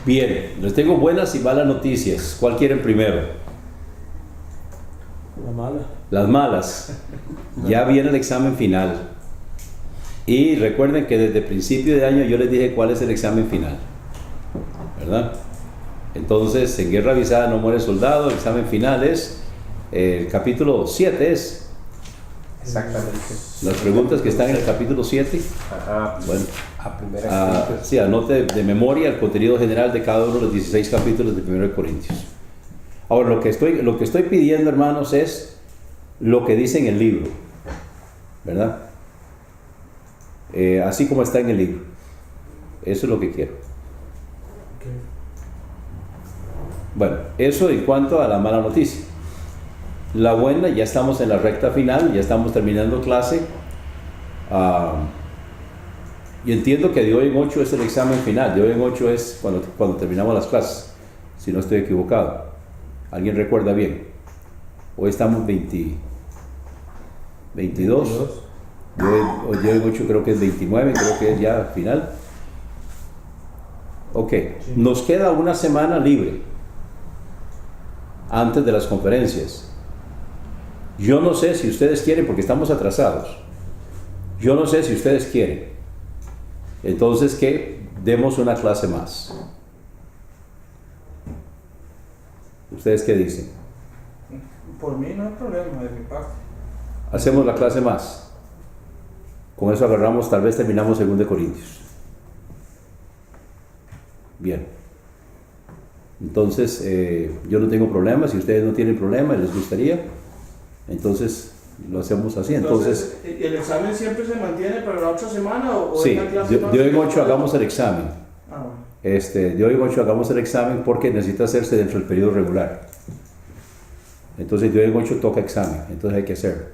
Bien, les tengo buenas y malas noticias. ¿Cuál quieren primero? La mala. Las malas. Ya viene el examen final. Y recuerden que desde principio de año yo les dije cuál es el examen final, ¿verdad? Entonces, en Guerra Avisada no muere soldado. El examen final es el capítulo 7 es. Exactamente. Las preguntas que están en el capítulo 7. Ajá. Bueno, A primera Corintios. sí, anote de memoria el contenido general de cada uno de los 16 capítulos de 1 Corintios. Ahora, lo que estoy pidiendo, hermanos, es lo que dice en el libro, ¿verdad? Así como está en el libro. Eso es lo que quiero. Okay. Bueno, eso en cuanto a la mala noticia. La buena, ya estamos en la recta final, ya estamos terminando clase. Y entiendo que de hoy en 8 es el examen final. De hoy en 8 es cuando terminamos las clases, si no estoy equivocado. ¿Alguien recuerda bien? Hoy estamos 22. De hoy en 8 creo que es 29, creo que es ya final. Ok, Sí. Nos queda una semana libre antes de las conferencias. Yo no sé si ustedes quieren, porque estamos atrasados. Yo no sé si ustedes quieren. Entonces, que demos una clase más. ¿Ustedes qué dicen? Por mí no hay problema de mi parte. Hacemos la clase más. Con eso agarramos, tal vez terminamos 2 Corintios. Bien. Entonces, yo no tengo problema. Si ustedes no tienen problema y les gustaría, entonces lo hacemos así. Entonces, ¿el examen siempre se mantiene para la otra semana o sí, es la clase más? de hoy en 8 hagamos el examen. Ah, bueno. De hoy en 8 hagamos el examen porque necesita hacerse dentro del periodo regular. Entonces de hoy en 8 toca examen, entonces hay que hacerlo.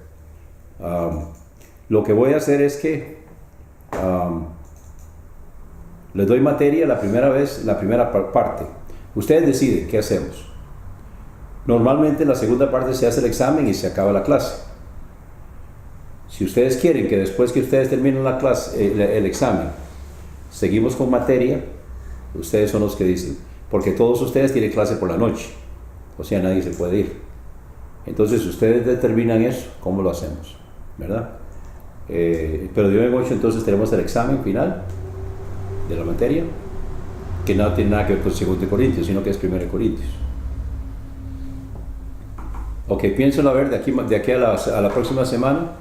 Lo que voy a hacer es que les doy materia la primera parte. Ustedes deciden qué hacemos. Normalmente en la segunda parte se hace el examen y se acaba la clase. Si ustedes quieren que después que ustedes terminen la clase, el examen, seguimos con materia, ustedes son los que dicen, porque todos ustedes tienen clase por la noche, o sea, nadie se puede ir. Entonces ustedes determinan eso, cómo lo hacemos, ¿verdad? Pero de hoy en 8 entonces tenemos el examen final de la materia, que no tiene nada que ver con 2 Corintios, sino que es 1 Corintios. Ok, piénsenlo a ver de aquí a la próxima semana.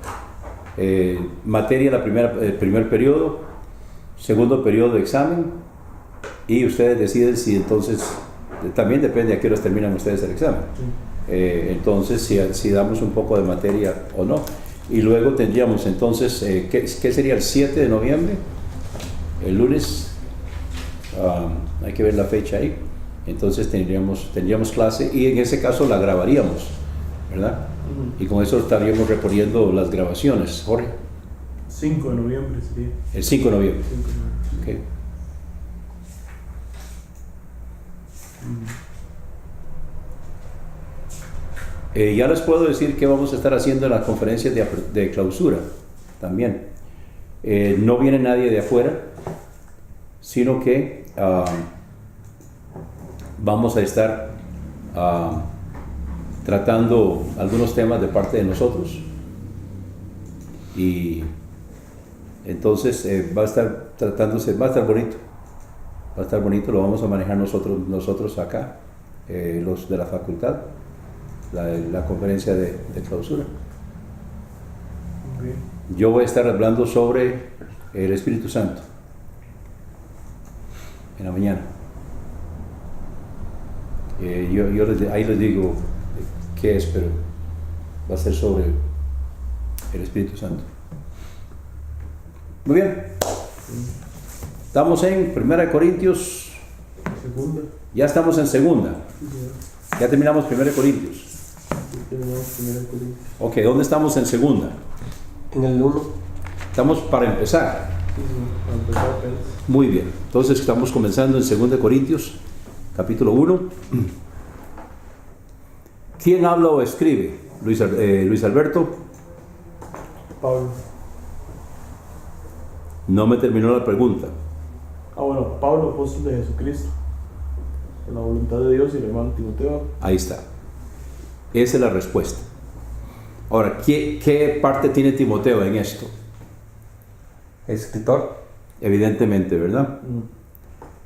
Materia el primer periodo, segundo periodo de examen, y ustedes deciden si entonces, también depende a qué horas terminan ustedes el examen. Sí. Entonces si damos un poco de materia o no, y luego tendríamos entonces, ¿qué sería el 7 de noviembre? El lunes, hay que ver la fecha ahí. Entonces tendríamos clase y en ese caso la grabaríamos, ¿verdad? Y con eso estaríamos reponiendo las grabaciones. Jorge. 5 de noviembre sería. El 5 de noviembre. 5 de noviembre. Okay. Ya les puedo decir que vamos a estar haciendo en las conferencias de clausura también. No viene nadie de afuera, sino que vamos a estar tratando algunos temas de parte de nosotros, y entonces va a estar bonito, lo vamos a manejar nosotros acá, los de la facultad, la conferencia de clausura. Muy bien. Yo voy a estar hablando sobre el Espíritu Santo en la mañana. Ahí les digo qué es, pero va a ser sobre el Espíritu Santo. Muy bien. Estamos en 1 Corintios. Segunda. Ya estamos en segunda. Ya terminamos 1 Corintios. Tenemos 1 Corintios. Ok, ¿dónde estamos en segunda? En el 1. Estamos para empezar. Para empezar apenas. Muy bien. Entonces estamos comenzando en 2 Corintios, capítulo 1. ¿Quién habla o escribe? Luis Alberto. Pablo. No me terminó la pregunta. Bueno, Pablo, apóstol de Jesucristo, con la voluntad de Dios y el hermano Timoteo. Ahí está. Esa es la respuesta. Ahora, ¿qué parte tiene Timoteo en esto? Escritor. Evidentemente, ¿verdad?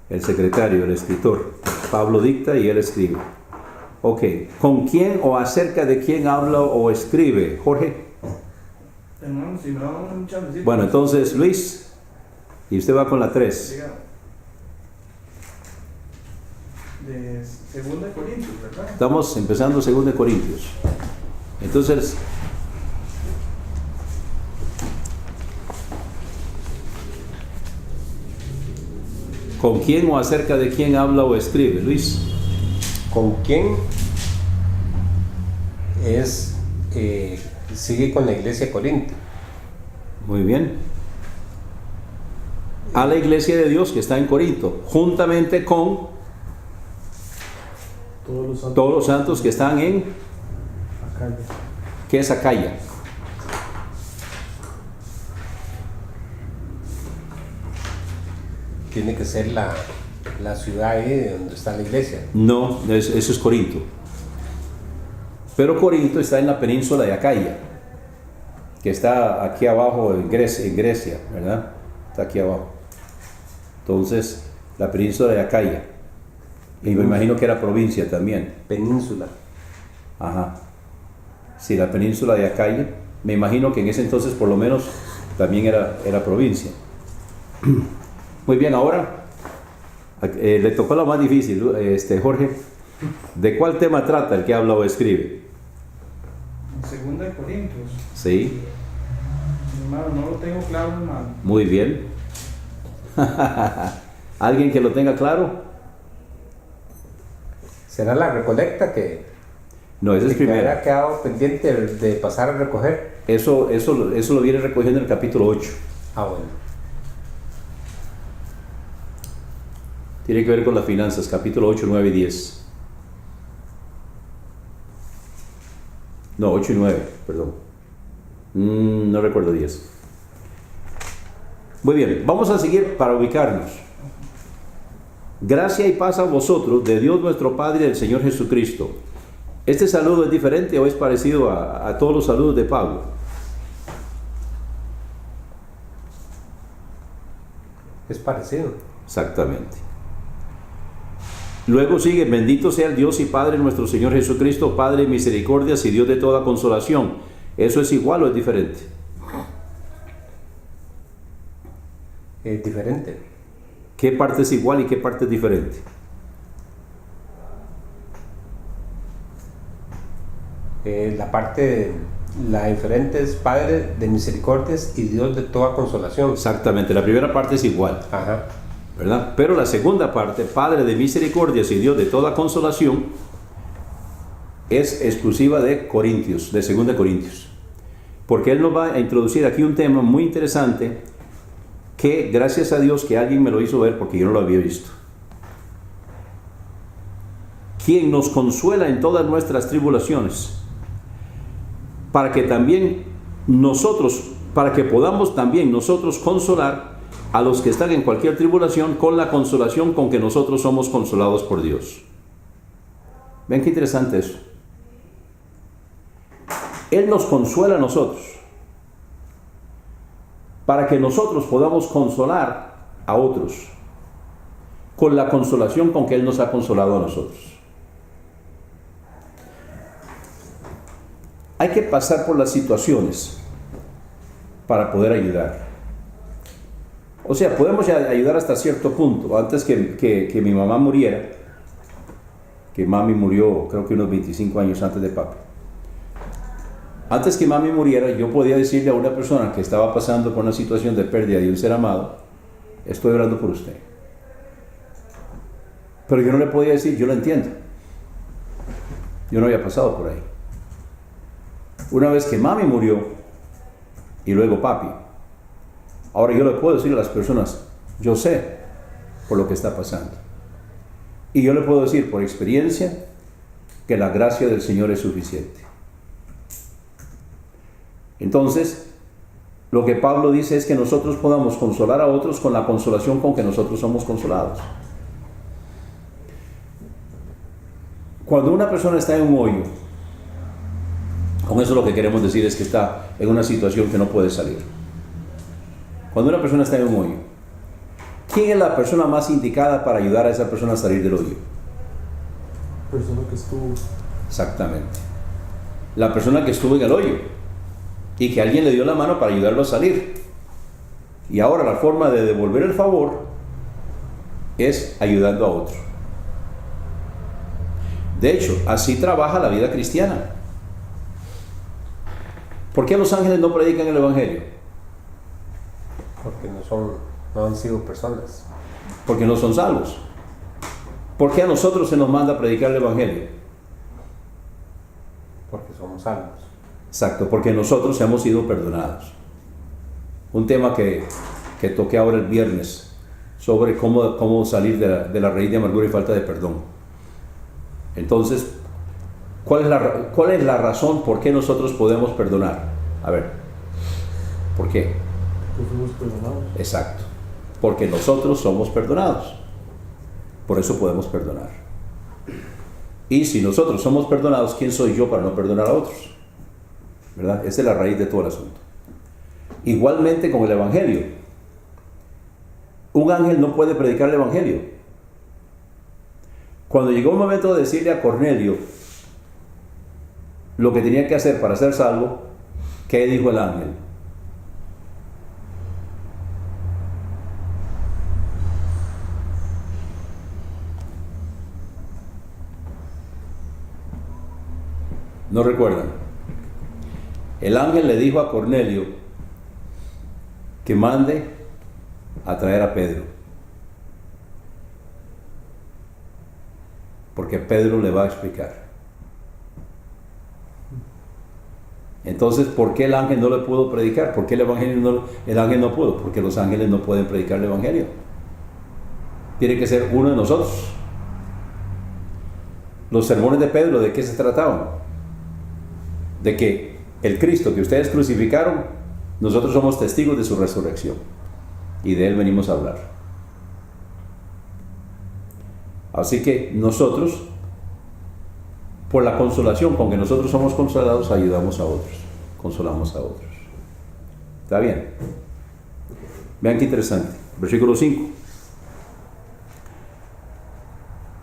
El secretario, el escritor. Pablo dicta y él escribe. Ok, ¿con quién o acerca de quién habla o escribe? Jorge. Hermano, si me da un chancecito. Bueno, entonces Luis, y usted va con la 3. Diga. De 2 Corintios, ¿verdad? Estamos empezando 2 Corintios. Entonces, ¿con quién o acerca de quién habla o escribe, Luis? ¿Con quién es? Sigue con la iglesia de Corinto. Muy bien. A la iglesia de Dios que está en Corinto, juntamente con todos los santos que están en Acaya. ¿qué es Acaya? Tiene que ser la ciudad ahí de donde está la iglesia. No, eso es Corinto. Pero Corinto está en la península de Acaya, que está aquí abajo en Grecia, ¿verdad? Está aquí abajo. Entonces, la península de Acaya. Y me imagino que era provincia también. Península. Ajá. Sí, la península de Acaya. Me imagino que en ese entonces por lo menos también era provincia. Muy bien, ahora le tocó lo más difícil, Jorge. ¿De cuál tema trata el que habla o escribe? En 2 Corintios. Sí, Hermano, no lo tengo claro, hermano. muy bien. ¿Alguien que lo tenga claro? ¿Será la recolecta que No, esa es que primera. habrá quedado pendiente de pasar a recoger? Eso lo viene recogiendo en el capítulo 8. Ah, bueno. Tiene que ver con las finanzas, capítulo 8, 9 y 10. No, 8 y 9, perdón. No recuerdo 10. Muy bien, vamos a seguir para ubicarnos. Gracia y paz a vosotros, de Dios nuestro Padre y del Señor Jesucristo. ¿Este saludo es diferente o es parecido a todos los saludos de Pablo? Es parecido. Exactamente. Luego sigue, bendito sea el Dios y Padre nuestro Señor Jesucristo, Padre de misericordias y Dios de toda consolación. ¿Eso es igual o es diferente? Es diferente. ¿Qué parte es igual y qué parte es diferente? La diferente es Padre de misericordias y Dios de toda consolación. Exactamente, la primera parte es igual, Ajá. ¿verdad? Pero la segunda parte, Padre de misericordias y Dios de toda consolación, es exclusiva de Corintios, de 2 Corintios. Porque él nos va a introducir aquí un tema muy interesante que gracias a Dios que alguien me lo hizo ver porque yo no lo había visto. Quien nos consuela en todas nuestras tribulaciones, para que podamos también nosotros consolar a los que están en cualquier tribulación con la consolación con que nosotros somos consolados por Dios. ¿Ven qué interesante eso? Él nos consuela a nosotros para que nosotros podamos consolar a otros con la consolación con que Él nos ha consolado a nosotros. Hay que pasar por las situaciones para poder ayudar. O sea, podemos ayudar hasta cierto punto. Antes que mi mamá muriera, que mami murió creo que unos 25 años antes de papi. Antes que mami muriera, yo podía decirle a una persona que estaba pasando por una situación de pérdida de un ser amado, estoy orando por usted. Pero yo no le podía decir, yo lo entiendo. Yo no había pasado por ahí. Una vez que mami murió y luego papi, ahora yo le puedo decir a las personas, yo sé por lo que está pasando. Y yo le puedo decir por experiencia que la gracia del Señor es suficiente. Entonces, lo que Pablo dice es que nosotros podamos consolar a otros con la consolación con que nosotros somos consolados. Cuando una persona está en un hoyo, con eso lo que queremos decir es que está en una situación que no puede salir. Cuando una persona está en un hoyo, ¿quién es la persona más indicada para ayudar a esa persona a salir del hoyo? Persona que estuvo. Exactamente. La persona que estuvo en el hoyo y que alguien le dio la mano para ayudarlo a salir. Y ahora la forma de devolver el favor es ayudando a otro. De hecho, así trabaja la vida cristiana. ¿Por qué los ángeles no predican el evangelio? Porque no han sido personas. Porque no son salvos. ¿Por qué a nosotros se nos manda a predicar el evangelio? Porque somos salvos. Exacto, porque nosotros hemos sido perdonados. Un tema que toqué ahora el viernes, sobre cómo salir de la raíz de amargura y falta de perdón. Entonces, ¿cuál es la razón por qué nosotros podemos perdonar? A ver, ¿por qué? Que fuimos perdonados. Exacto, porque nosotros somos perdonados. Por eso podemos perdonar. Y si nosotros somos perdonados, ¿quién soy yo para no perdonar a otros? ¿Verdad? Esa es la raíz de todo el asunto. Igualmente con el evangelio. Un ángel no puede predicar el evangelio. Cuando llegó el momento de decirle a Cornelio lo que tenía que hacer para ser salvo, ¿qué dijo el ángel? ¿No recuerdan? El ángel le dijo a Cornelio que mande a traer a Pedro. Porque Pedro le va a explicar. Entonces, ¿por qué el ángel no le pudo predicar? ¿Por qué el ángel no pudo? Porque los ángeles no pueden predicar el evangelio. Tiene que ser uno de nosotros. Los sermones de Pedro, ¿de qué se trataban? De que el Cristo que ustedes crucificaron, nosotros somos testigos de su resurrección. Y de él venimos a hablar. Así que nosotros, por la consolación con que nosotros somos consolados, ayudamos a otros, consolamos a otros. ¿Está bien? Vean qué interesante. Versículo 5.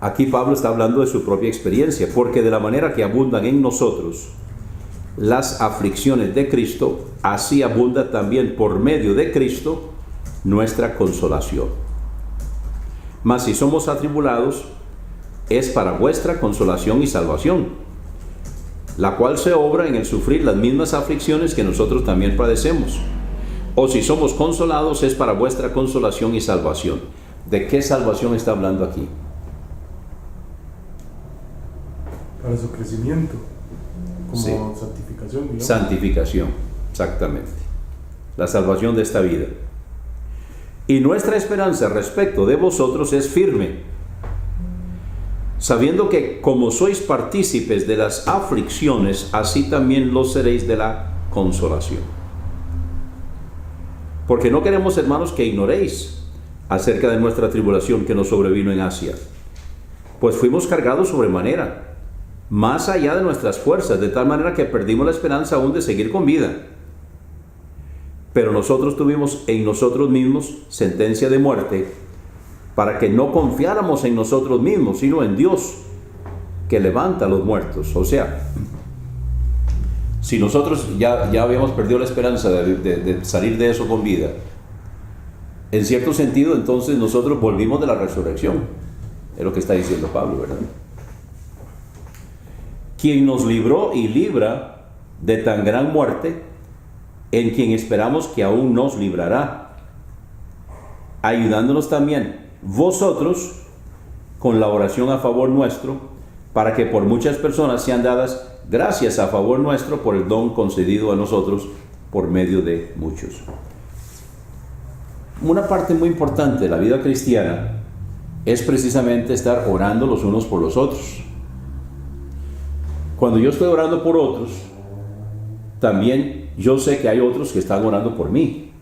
Aquí Pablo está hablando de su propia experiencia, porque de la manera que abundan en nosotros las aflicciones de Cristo, así abunda también por medio de Cristo nuestra consolación. Mas si somos atribulados, es para vuestra consolación y salvación, la cual se obra en el sufrir las mismas aflicciones que nosotros también padecemos. O si somos consolados, es para vuestra consolación y salvación. ¿De qué salvación está hablando aquí? Para su crecimiento. Como Sí. santificación, digamos. Santificación, exactamente. La salvación de esta vida. Y nuestra esperanza respecto de vosotros es firme, sabiendo que como sois partícipes de las aflicciones, así también lo seréis de la consolación. Porque no queremos, hermanos, que ignoréis acerca de nuestra tribulación que nos sobrevino en Asia, pues fuimos cargados sobremanera, más allá de nuestras fuerzas, de tal manera que perdimos la esperanza aún de seguir con vida. Pero nosotros tuvimos en nosotros mismos sentencia de muerte, para que no confiáramos en nosotros mismos, sino en Dios, que levanta a los muertos. O sea, si nosotros ya habíamos perdido la esperanza de salir de eso con vida, en cierto sentido, entonces nosotros volvimos de la resurrección. Es lo que está diciendo Pablo, ¿verdad? Quien nos libró y libra de tan gran muerte, en quien esperamos que aún nos librará, ayudándonos también vosotros con la oración a favor nuestro, para que por muchas personas sean dadas gracias a favor nuestro por el don concedido a nosotros por medio de muchos. Una parte muy importante de la vida cristiana es precisamente estar orando los unos por los otros. Cuando yo estoy orando por otros, también yo sé que hay otros que están orando por mí.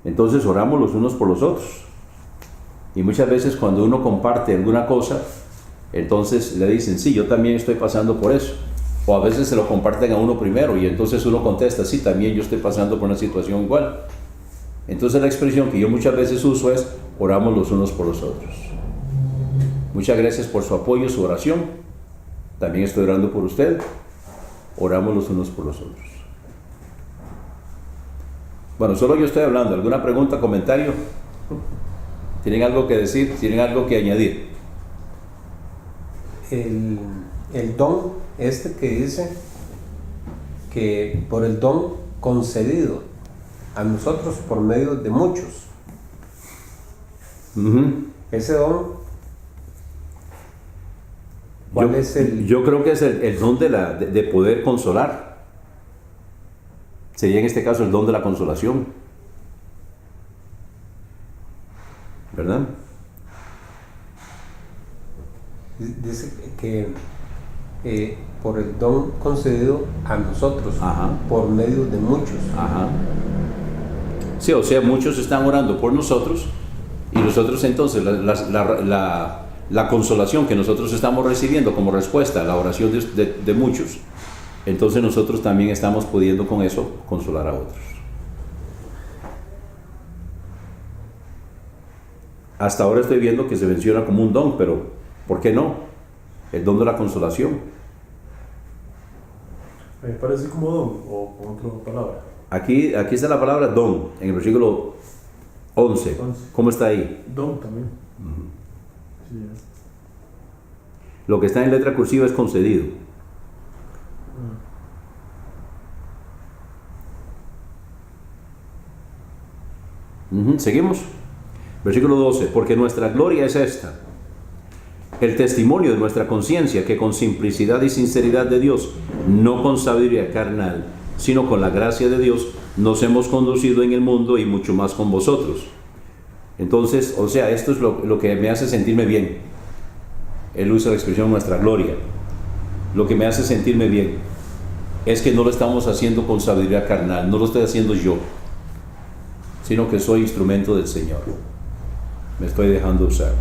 Entonces oramos los unos por los otros. Y muchas veces cuando uno comparte alguna cosa, entonces le dicen, sí, yo también estoy pasando por eso. O a veces se lo comparten a uno primero y entonces uno contesta, sí, también yo estoy pasando por una situación igual. Entonces la expresión que yo muchas veces uso es, oramos los unos por los otros. Muchas gracias por su apoyo, su oración. También estoy orando por usted. Oramos los unos por los otros. Bueno, solo yo estoy hablando. ¿Alguna pregunta, comentario? ¿Tienen algo que decir? ¿Tienen algo que añadir? El don que dice que por el don concedido a nosotros por medio de muchos. Ese don, ¿cuál es el...? Yo creo que es el don de poder consolar. Sería en este caso el don de la consolación. ¿Verdad? Dice que por el don concedido a nosotros, Ajá. por medio de muchos. Ajá. Sí, o sea, muchos están orando por nosotros y nosotros entonces la consolación que nosotros estamos recibiendo como respuesta a la oración de muchos, entonces nosotros también estamos pudiendo con eso consolar a otros. Hasta ahora estoy viendo que se menciona como un don, pero ¿por qué no? El don de la consolación. Me parece como don o con otra palabra. Aquí está la palabra don, en el versículo 11. ¿Cómo está ahí? Don también. Sí, Lo que está en letra cursiva es concedido. Seguimos. Versículo 12. Porque nuestra gloria es esta, el testimonio de nuestra conciencia, que con simplicidad y sinceridad de Dios, no con sabiduría carnal, sino con la gracia de Dios, nos hemos conducido en el mundo y mucho más con vosotros. Entonces, o sea, esto es lo que me hace sentirme bien. Él usa la expresión nuestra gloria. Lo que me hace sentirme bien es que no lo estamos haciendo con sabiduría carnal, no lo estoy haciendo yo, sino que soy instrumento del Señor. Me estoy dejando usar.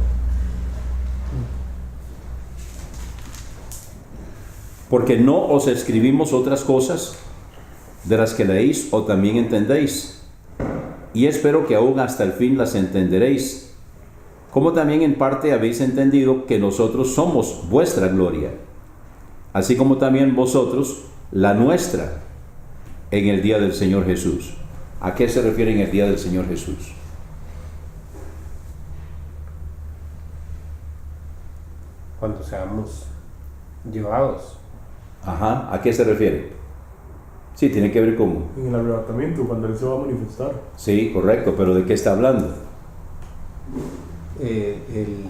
Porque no os escribimos otras cosas de las que leéis o también entendéis, y espero que aún hasta el fin las entenderéis, como también en parte habéis entendido que nosotros somos vuestra gloria, así como también vosotros la nuestra en el día del Señor Jesús. ¿A qué se refiere en el día del Señor Jesús? Cuando seamos llevados. Ajá, ¿a qué se refiere? Sí, tiene que ver con... En el arrebatamiento, cuando Él se va a manifestar. Sí, correcto, pero ¿de qué está hablando?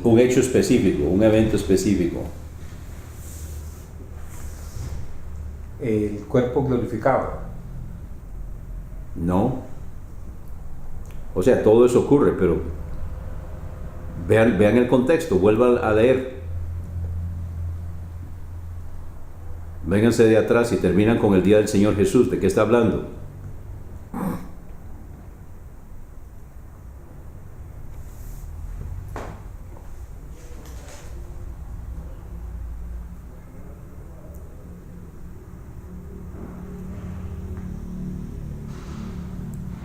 Un hecho específico, un evento específico. El cuerpo glorificado. No. O sea, todo eso ocurre, pero vean el contexto, vuelvan a leer. Vénganse de atrás y terminan con el día del Señor Jesús. ¿De qué está hablando?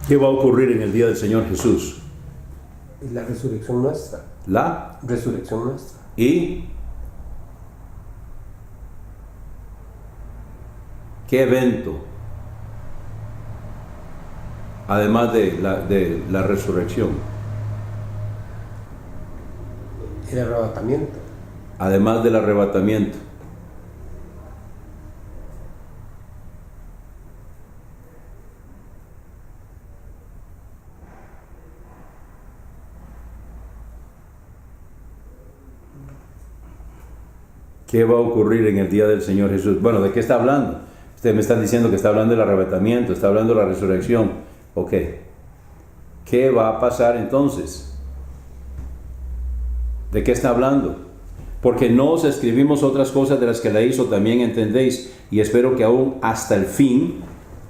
¿Qué va a ocurrir en el día del Señor Jesús? La resurrección nuestra. La Resurrección nuestra. y ¿qué evento? Además de la resurrección. El arrebatamiento. Además del arrebatamiento. ¿Qué va a ocurrir en el día del Señor Jesús? Bueno, ¿de qué está hablando? Ustedes me están diciendo que está hablando del arrebatamiento, está hablando de la resurrección. Ok. ¿Qué va a pasar entonces? ¿De qué está hablando? Porque no os escribimos otras cosas de las que leéis o también entendéis, y espero que aún hasta el fin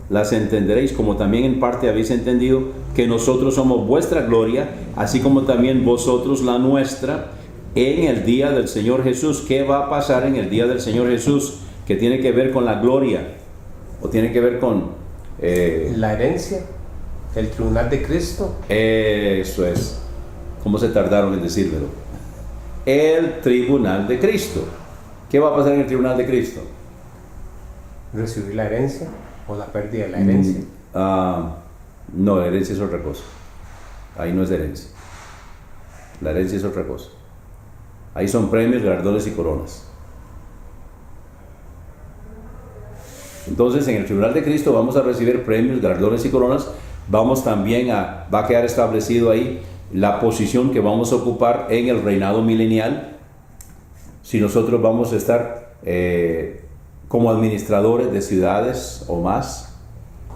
las entenderéis, como también en parte habéis entendido que nosotros somos vuestra gloria, así como también vosotros la nuestra, en el día del Señor Jesús. ¿Qué va a pasar en el día del Señor Jesús? Que tiene que ver con la gloria, o tiene que ver con... La herencia, el tribunal de Cristo. Eso es. ¿Cómo se tardaron en decírmelo? El tribunal de Cristo. ¿Qué va a pasar en el tribunal de Cristo? Recibir la herencia o la pérdida de la herencia. No, la herencia es otra cosa. Ahí no es herencia. La herencia es otra cosa. Ahí son premios, galardones y coronas. Entonces, en el tribunal de Cristo vamos a recibir premios, galardones y coronas. Vamos también va a quedar establecido ahí la posición que vamos a ocupar en el reinado milenial. Si nosotros vamos a estar como administradores de ciudades o más,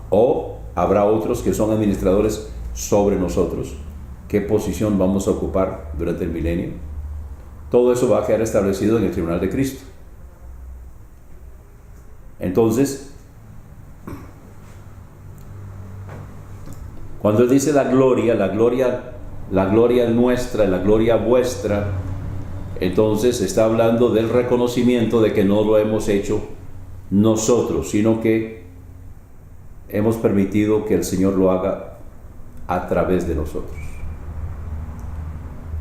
o habrá otros que son administradores sobre nosotros. ¿Qué posición vamos a ocupar durante el milenio? Todo eso va a quedar establecido en el tribunal de Cristo. Entonces, cuando él dice la gloria nuestra, la gloria vuestra, entonces está hablando del reconocimiento de que no lo hemos hecho nosotros, sino que hemos permitido que el Señor lo haga a través de nosotros.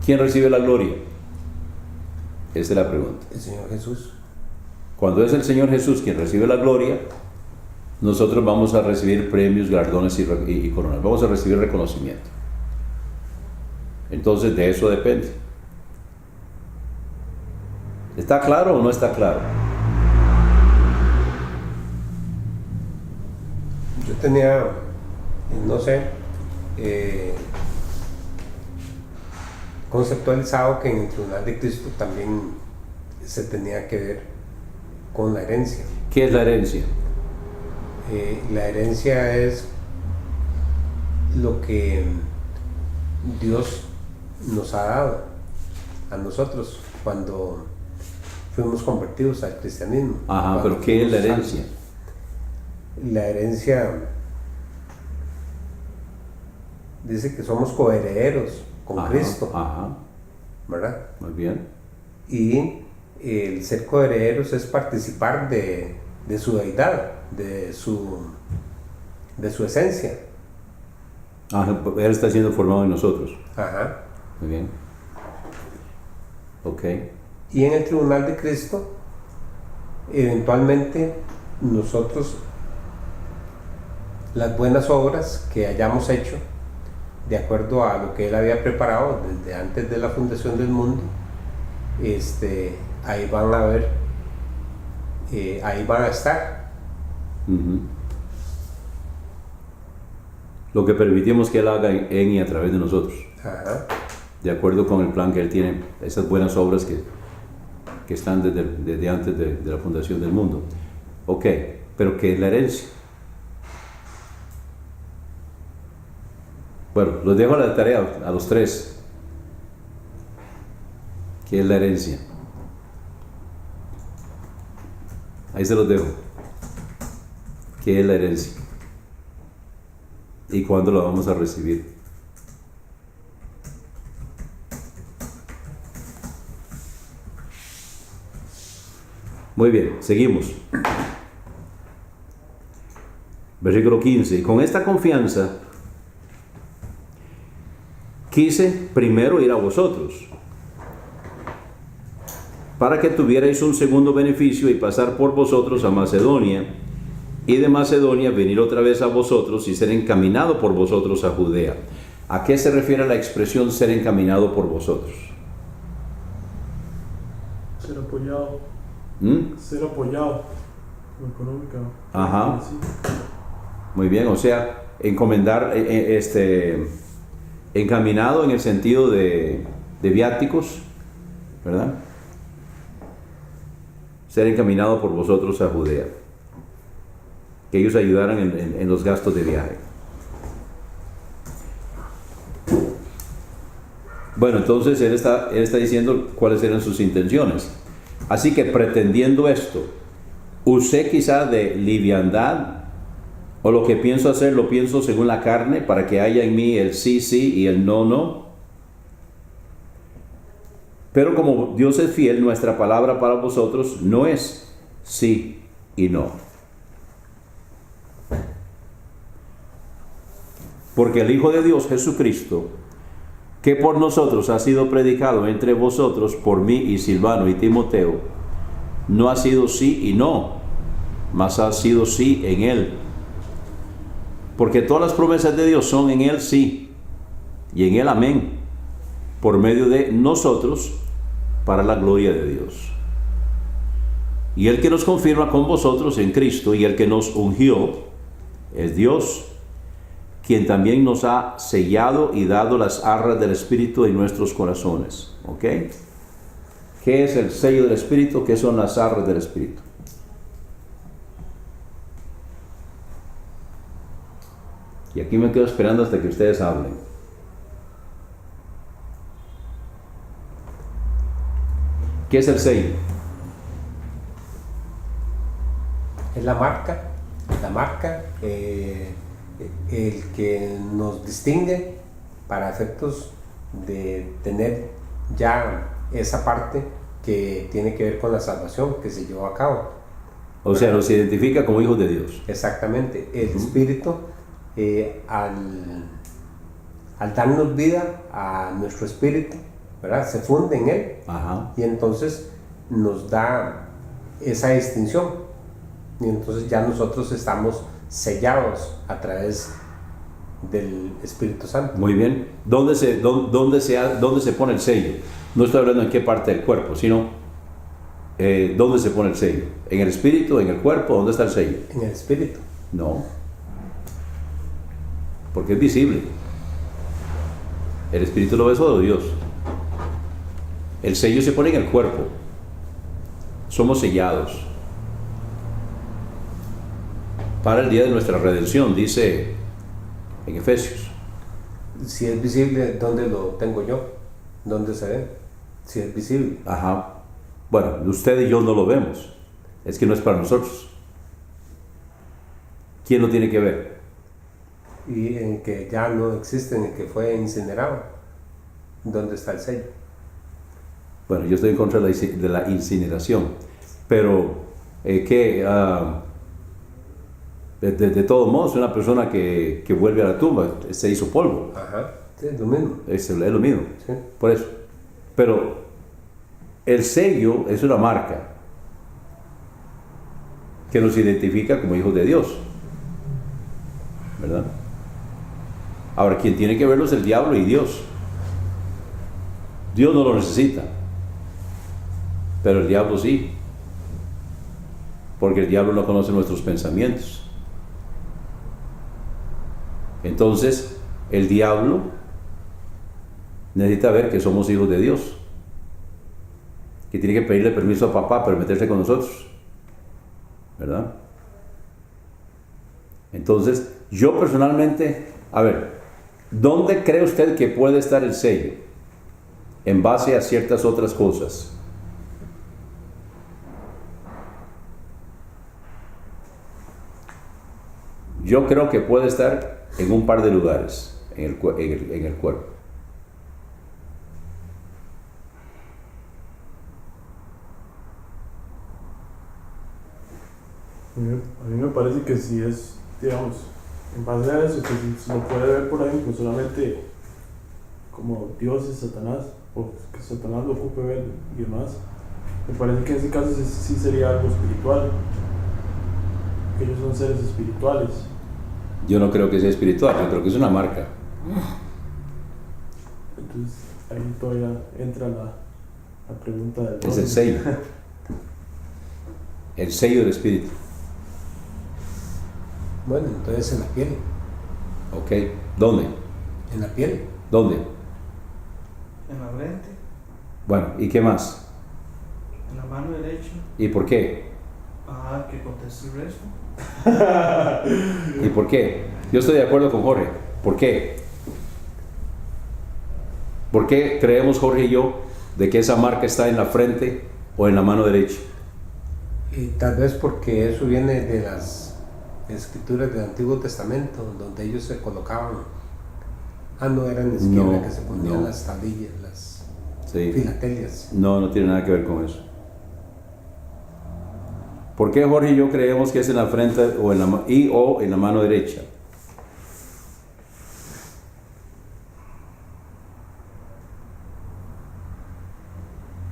¿Quién recibe la gloria? Esa es la pregunta. El Señor Jesús. Cuando es el Señor Jesús quien recibe la gloria, nosotros vamos a recibir premios, galardones y coronas. Vamos a recibir reconocimiento. Entonces de eso depende. ¿Está claro o no está claro? Yo tenía, no sé, conceptualizado que en el tribunal de Cristo también se tenía que ver con la herencia. ¿Qué es la herencia? La herencia es lo que Dios nos ha dado a nosotros cuando fuimos convertidos al cristianismo. Ajá, pero ¿qué es la herencia? La herencia dice que somos coherederos con Cristo, ¿verdad? Muy bien. Y el ser coherederos es participar de su deidad, de su esencia. Él está siendo formado en nosotros. Ajá. Muy bien. Ok. Y en el tribunal de Cristo, eventualmente nosotros, las buenas obras que hayamos hecho, de acuerdo a lo que Él había preparado desde antes de la fundación del mundo, ahí van a ver, ahí van a estar. Lo que permitimos que Él haga en y a través de nosotros. Ajá. De acuerdo con el plan que Él tiene, esas buenas obras que están desde antes de la fundación del mundo. Ok, pero ¿qué es la herencia? Bueno, los dejo a la tarea a los tres. ¿Qué es la herencia? Ahí se los dejo. ¿Qué es la herencia? ¿Y cuándo la vamos a recibir? Muy bien, seguimos. Versículo 15. Y con esta confianza quise primero ir a vosotros, para que tuvierais un segundo beneficio y pasar por vosotros a Macedonia, y de Macedonia venir otra vez a vosotros y ser encaminado por vosotros a Judea. ¿A qué se refiere la expresión ser encaminado por vosotros? Ser apoyado. Ser apoyado económica. Ajá. Sí. Muy bien, o sea, encomendar, encaminado en el sentido de viáticos, ¿verdad? Ser encaminado por vosotros a Judea. Que ellos ayudaran en los gastos de viaje. Bueno, entonces él está diciendo cuáles eran sus intenciones. Así que pretendiendo esto, usé quizá de liviandad, o lo que pienso hacer lo pienso según la carne, para que haya en mí el sí, sí y el no, no. Pero como Dios es fiel, nuestra palabra para vosotros no es sí y no. Porque el Hijo de Dios, Jesucristo, que por nosotros ha sido predicado entre vosotros, por mí y Silvano y Timoteo, no ha sido sí y no, mas ha sido sí en Él. Porque todas las promesas de Dios son en Él sí, y en Él amén, por medio de nosotros, para la gloria de Dios. Y el que nos confirma con vosotros en Cristo, y el que nos ungió, es Dios, quien también nos ha sellado y dado las arras del Espíritu en nuestros corazones. ¿Ok? ¿Qué es el sello del Espíritu? ¿Qué son las arras del Espíritu? Y aquí me quedo esperando hasta que ustedes hablen. ¿Qué es el sello? Es la marca, el que nos distingue para efectos de tener ya esa parte que tiene que ver con la salvación que se llevó a cabo. O sea, nos identifica como hijos de Dios. Exactamente. El Espíritu, al darnos vida a nuestro espíritu, ¿verdad? Se funde en él. Ajá. Y entonces nos da esa distinción. Y entonces ya nosotros estamos sellados a través del Espíritu Santo. Muy bien. ¿Dónde se pone el sello? No estoy hablando en qué parte del cuerpo, sino ¿dónde se pone el sello? ¿En el espíritu? ¿En el cuerpo? ¿Dónde está el sello? En el Espíritu. No. Porque es visible. El espíritu lo ve solo Dios. El sello se pone en el cuerpo. Somos sellados para el día de nuestra redención, dice en Efesios. Si es visible, ¿dónde lo tengo yo? ¿Dónde se ve? Si es visible. Ajá. Bueno, usted y yo no lo vemos. Es que no es para nosotros. ¿Quién lo tiene que ver? Y en que ya no existe, en el que fue incinerado. ¿Dónde está el sello? Bueno, yo estoy en contra de la incineración. Pero, de todos modos, una persona que vuelve a la tumba se hizo polvo. Ajá, sí, es lo mismo. Es lo mismo. Sí. Por eso. Pero el sello es una marca que nos identifica como hijos de Dios, ¿verdad? Ahora, quien tiene que verlo es el diablo y Dios. Dios no lo necesita, pero el diablo sí, porque el diablo no conoce nuestros pensamientos. Entonces, el diablo necesita ver que somos hijos de Dios, que tiene que pedirle permiso a papá para meterse con nosotros, ¿verdad? Entonces, yo personalmente, a ver, ¿dónde cree usted que puede estar el sello? En base a ciertas otras cosas. Yo creo que puede estar en un par de lugares en el cuerpo. A mí me parece que si es, digamos, en base a eso, que si se lo puede ver, por ejemplo, solamente como Dios y Satanás, o que Satanás lo ocupe ver y demás, me parece que en ese caso sí sería algo espiritual, que ellos son seres espirituales. Yo no creo que sea espiritual, yo creo que es una marca. Entonces ahí todavía entra la pregunta del Es el sello. El sello del espíritu. Bueno, entonces en la piel. Ok. ¿Dónde? En la piel. ¿Dónde? En la frente, Bueno, ¿y qué más? en la mano derecha. ¿Y por qué? Que conteste el resto. ¿Y por qué? Yo estoy de acuerdo con Jorge. ¿Por qué? ¿Por qué creemos Jorge y yo de que esa marca está en la frente o en la mano derecha? Y tal vez porque eso viene de las escrituras del Antiguo Testamento, donde ellos se colocaban. No eran ni siquiera que se ponían las tablillas, Sí. filatelias. No, no tiene nada que ver con eso. ¿Por qué Jorge y yo creemos que es en la frente o en la mano derecha?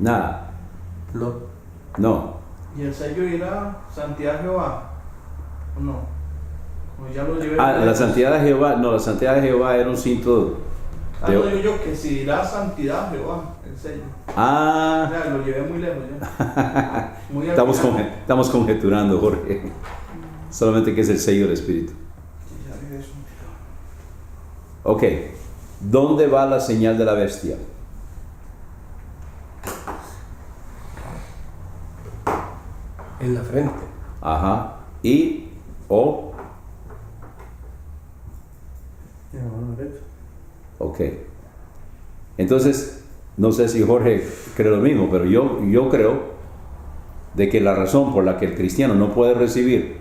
Nada. No, No. ¿Y el sello irá santidad de Jehová? ¿O no? ¿O ya lo llevé? La santidad de Jehová, no, la santidad de Jehová era un cinto de... No, digo yo que si irá santidad de Jehová, el sello. Ah, Ya, lo llevé muy lejos ya. Muy al estamos, final. estamos conjeturando, Jorge. Solamente que es el sello del Espíritu. Sí, ya dije eso. Ok, ¿dónde va la señal de la bestia? en la frente. Ajá. Y, o, Y la mano derecha. ok. Entonces, no sé si Jorge cree lo mismo, pero yo creo de que la razón por la que el cristiano no puede recibir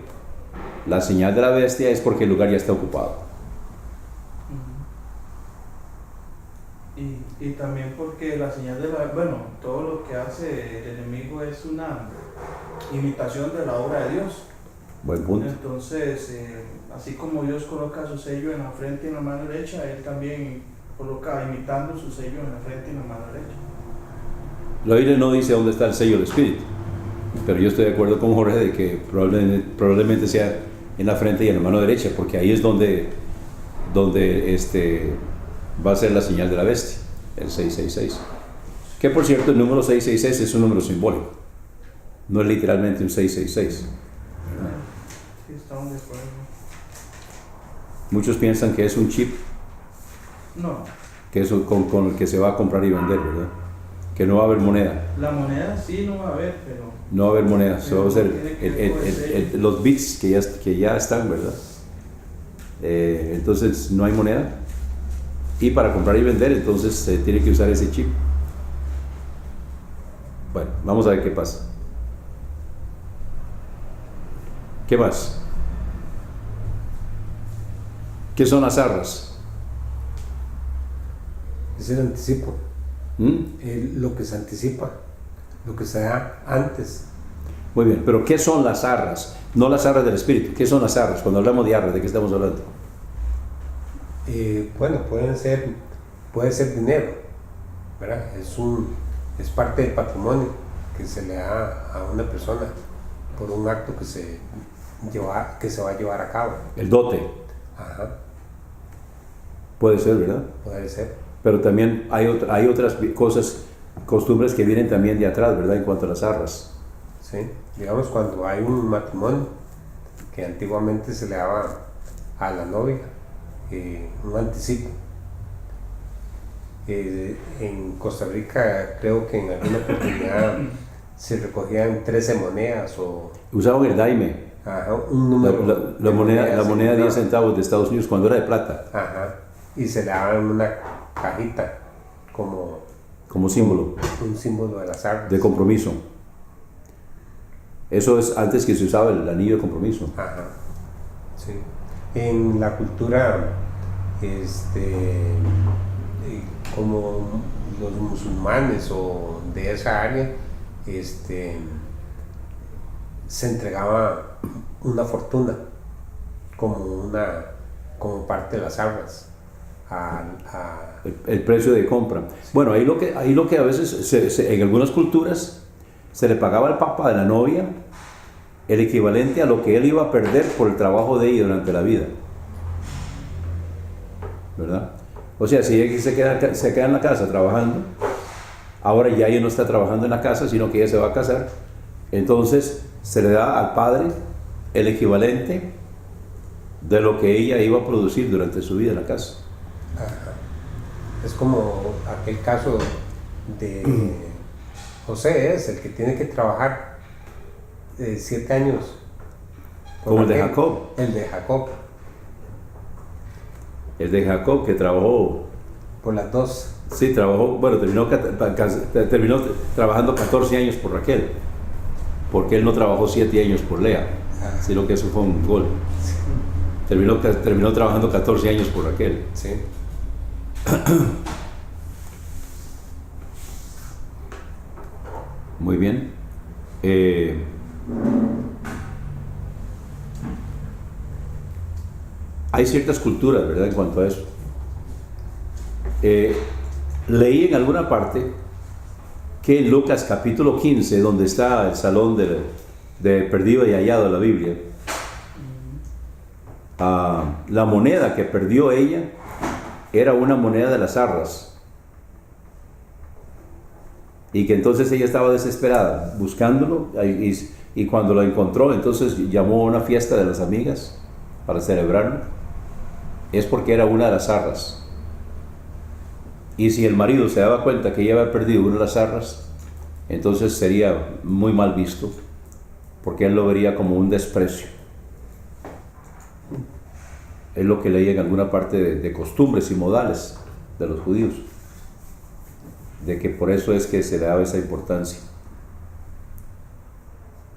la señal de la bestia es porque el lugar ya está ocupado. Y también porque la señal de la... Bueno, todo lo que hace el enemigo es una imitación de la obra de Dios. Buen punto. Entonces, así como Dios coloca su sello en la frente y en la mano derecha, Él también coloca imitando su sello en la frente y en la mano derecha. La Biblia no dice dónde está el sello del Espíritu, pero yo estoy de acuerdo con Jorge de que probablemente sea en la frente y en la mano derecha, porque ahí es donde va a ser la señal de la bestia, el 666. Que por cierto, el número 666 es un número simbólico, no es literalmente un 666. Sí, estamos de acuerdo. Muchos piensan que es un chip, No, que es con el que se va a comprar y vender, ¿verdad? Que no va a haber moneda. la moneda sí no va a haber, pero No va a haber moneda, solo va a ser Tiene que ver con el sello. los bits que ya están, ¿verdad? Entonces no hay moneda. Y para comprar y vender, entonces se tiene que usar ese chip. Bueno, vamos a ver qué pasa. ¿Qué más? ¿Qué son las arras? Es el anticipo. ¿Mm? Lo que se anticipa, lo que se da antes. Muy bien, pero ¿qué son las arras? No las arras del espíritu. ¿Qué son las arras? Cuando hablamos de arras, ¿de qué estamos hablando? Bueno, puede ser dinero, ¿verdad? Es parte del patrimonio que se le da a una persona por un acto que se va a llevar a cabo. El dote. Ajá, Puede ser, ¿verdad? puede ser. Pero también hay otras cosas, costumbres que vienen también de atrás, ¿verdad? En cuanto a las arras. Sí, digamos cuando hay un matrimonio que antiguamente se le daba a la novia un anticipo. En Costa Rica creo que en alguna oportunidad se recogían 13 monedas o Usaban el daime, un número. la de moneda monedas, 10 centavos de Estados Unidos cuando era de plata, Ajá, y se le daban una cajita como como símbolo un símbolo de las armas. de compromiso. Eso es antes que se usaba el anillo de compromiso. Ajá, sí. En la cultura, como los musulmanes o de esa área, se entregaba una fortuna como parte de las armas El precio de compra. Bueno, ahí lo que a veces en algunas culturas se le pagaba al papá de la novia el equivalente a lo que él iba a perder por el trabajo de ella durante la vida, ¿verdad? O sea, si ella se queda en la casa trabajando, ahora ya ella no está trabajando en la casa, sino que ella se va a casar, entonces se le da al padre el equivalente de lo que ella iba a producir durante su vida en la casa. Ajá. Es como aquel caso de José, es el que tiene que trabajar 7 años. Como el de Jacob. El de Jacob, El de Jacob, que trabajó, por las dos. sí, trabajó, bueno, terminó trabajando 14 años por Raquel, porque él no trabajó 7 años por Lea, sino que eso fue un gol. Terminó trabajando 14 años por Raquel. Sí. Muy bien. Hay ciertas culturas, ¿verdad?, en cuanto a eso. Leí en alguna parte que en Lucas capítulo 15, donde está el salón de perdido y hallado de la Biblia, la moneda que perdió ella era una moneda de las arras. Y que entonces ella estaba desesperada buscándolo, y cuando lo encontró, entonces llamó a una fiesta de las amigas para celebrarlo. Es porque era una de las arras. Y si el marido se daba cuenta que ella había perdido una de las arras, entonces sería muy mal visto, porque él lo vería como un desprecio. Es lo que leí en alguna parte de costumbres y modales de los judíos, de que por eso es que se le daba esa importancia.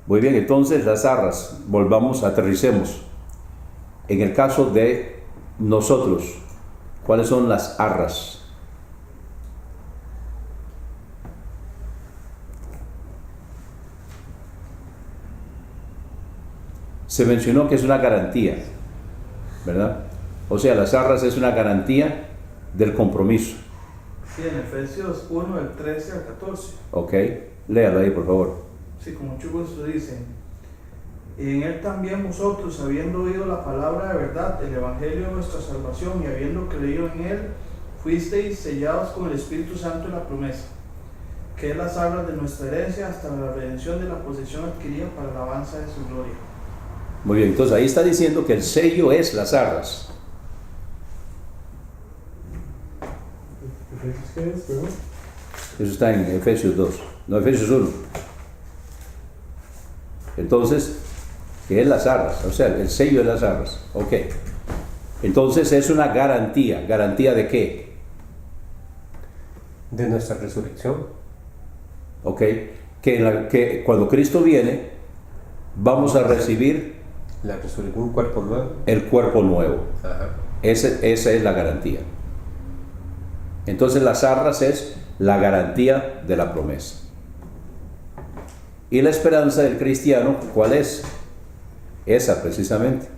Muy bien, entonces las arras, volvamos, aterricemos. En el caso de nosotros, ¿cuáles son las arras? Se mencionó que es una garantía, ¿verdad? O sea, las arras es una garantía del compromiso. Sí, en Efesios 1, del 13 al 14. Ok, léalo ahí, por favor. Sí, con mucho gusto dice: en él también vosotros, habiendo oído la palabra de verdad, el evangelio de nuestra salvación, y habiendo creído en él, fuisteis sellados con el Espíritu Santo de la promesa, que es las arras de nuestra herencia hasta la redención de la posesión adquirida para la alabanza de su gloria. Muy bien, entonces ahí está diciendo que el sello es las arras. ¿Efesios qué es, perdón? Eso está en Efesios 2, no, Efesios 1. Entonces, ¿qué es las arras? O sea, el sello es las arras. Ok. Entonces es una garantía. ¿Garantía de qué? De nuestra resurrección. Ok. Que cuando Cristo viene, vamos a recibir La resurrección, un cuerpo nuevo. el cuerpo nuevo. Ajá. Esa es la garantía. Entonces las arras es la garantía de la promesa. Y la esperanza del cristiano, ¿cuál es? Esa precisamente.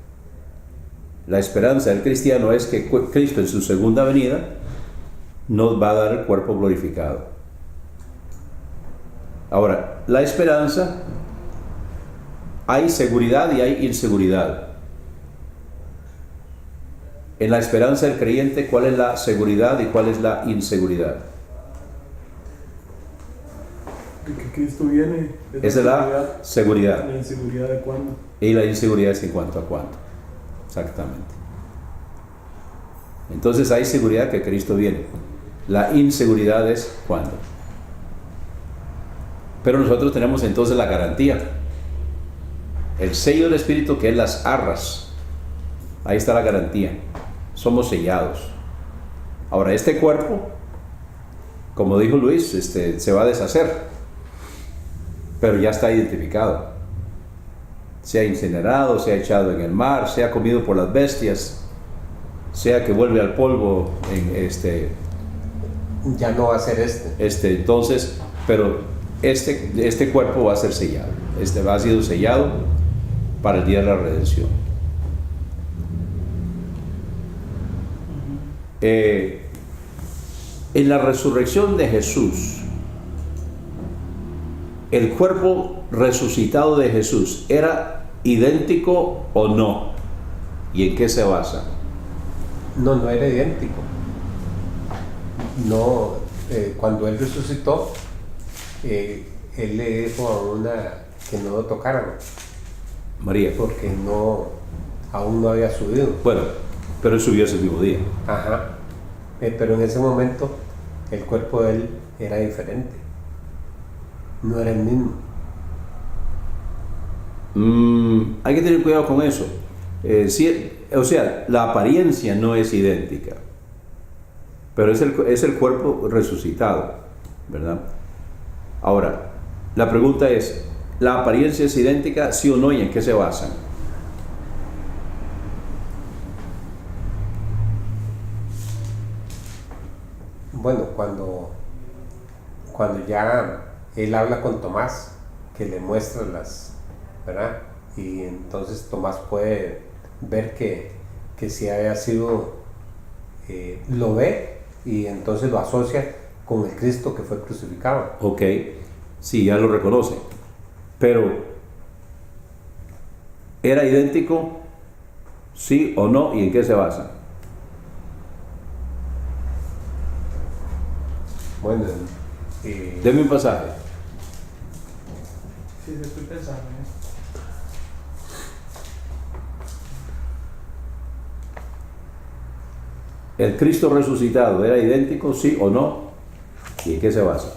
La esperanza del cristiano es que Cristo en su segunda venida nos va a dar el cuerpo glorificado. Ahora, la esperanza, hay seguridad y hay inseguridad. En la esperanza del creyente, ¿cuál es la seguridad y cuál es la inseguridad? De que Cristo viene. Esa es la seguridad. La inseguridad de cuándo. Y la inseguridad es en cuanto a cuándo. Exactamente. Entonces hay seguridad que Cristo viene. La inseguridad es cuándo. Pero nosotros tenemos entonces la garantía. El sello del Espíritu, que es las arras. Ahí está la garantía. Somos sellados. Ahora, este cuerpo, como dijo Luis, se va a deshacer. Pero ya está identificado. Sea incinerado, sea echado en el mar, sea comido por las bestias, sea que vuelve al polvo Ya no va a ser entonces, pero este cuerpo va a ser sellado. Va a ser sellado para el día de la redención. En la resurrección de Jesús, ¿el cuerpo resucitado de Jesús era idéntico o no? ¿Y en qué se basa? No era idéntico. No, cuando él resucitó, él le dijo a una que no lo tocaran, María. porque aún no había subido. Bueno, pero él subió ese mismo día. Ajá. Pero en ese momento el cuerpo de él era diferente. No era el mismo. Hay que tener cuidado con eso. O sea, la apariencia no es idéntica, pero es el cuerpo resucitado, ¿verdad? Ahora, la pregunta es, ¿la apariencia es idéntica, sí o no, y en qué se basan? Bueno, cuando ya él habla con Tomás, que le muestra ¿verdad? Y entonces Tomás puede ver que si haya sido, lo ve y entonces lo asocia con el Cristo que fue crucificado. Ok, sí, ya lo reconoce. Pero, ¿era idéntico? ¿Sí o no? ¿Y en qué se basa? Bueno, Deme un pasaje. Sí, estoy pensando en esto. ¿El Cristo resucitado era idéntico? ¿Sí o no? ¿Y en qué se basa?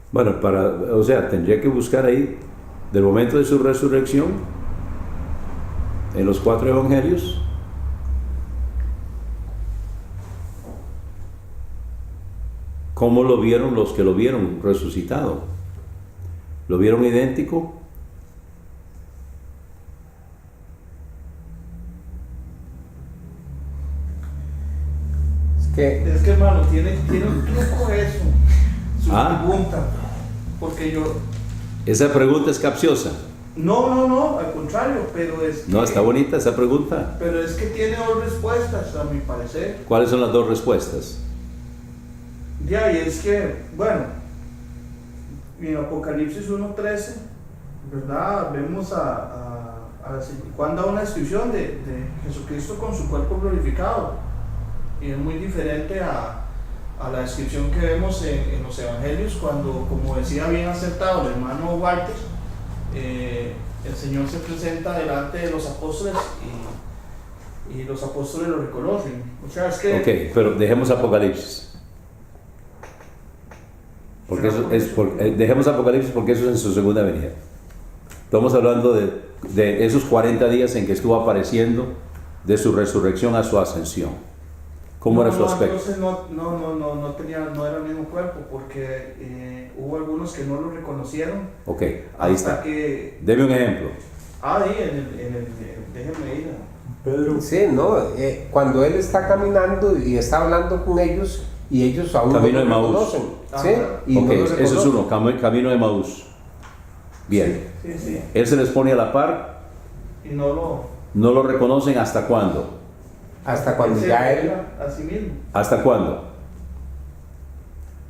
Bueno, o sea, tendría que buscar ahí, del momento de su resurrección, en los 4 evangelios, cómo lo vieron los que lo vieron resucitado. ¿Lo vieron idéntico? Es que hermano, tiene un truco eso, su pregunta, porque yo... Esa pregunta es capciosa. No, al contrario, pero es que... No, está bonita esa pregunta. Pero es que tiene 2 respuestas, a mi parecer. ¿Cuáles son las 2 respuestas? Ya, y es que, bueno, en Apocalipsis 1:13, ¿verdad? Vemos Juan da una descripción de Jesucristo con su cuerpo glorificado. Y es muy diferente a la descripción que vemos en los evangelios, cuando, como decía bien acertado el hermano Walter, el Señor se presenta delante de los apóstoles y los apóstoles lo reconocen. O sea, es que... Ok, pero dejemos Apocalipsis. Porque dejemos Apocalipsis porque eso es en su segunda venida. Estamos hablando de esos 40 días en que estuvo apareciendo, de su resurrección a su ascensión. ¿Cómo era su aspecto? Entonces no era el mismo cuerpo, porque hubo algunos que no lo reconocieron. Ok, ahí está. Deme un ejemplo. Déjenme ir. Pedro. Sí, no, cuando él está caminando y está hablando con ellos y ellos aún Camino no de lo Maús. reconocen. ¿Sí? Y Ok, no lo eso es reconocen. uno, camino de Maús. Bien. Sí. Él se les pone a la par, Y no lo reconocen ¿hasta cuándo? Hasta cuando se ya él... revela a sí mismo. ¿Hasta cuándo?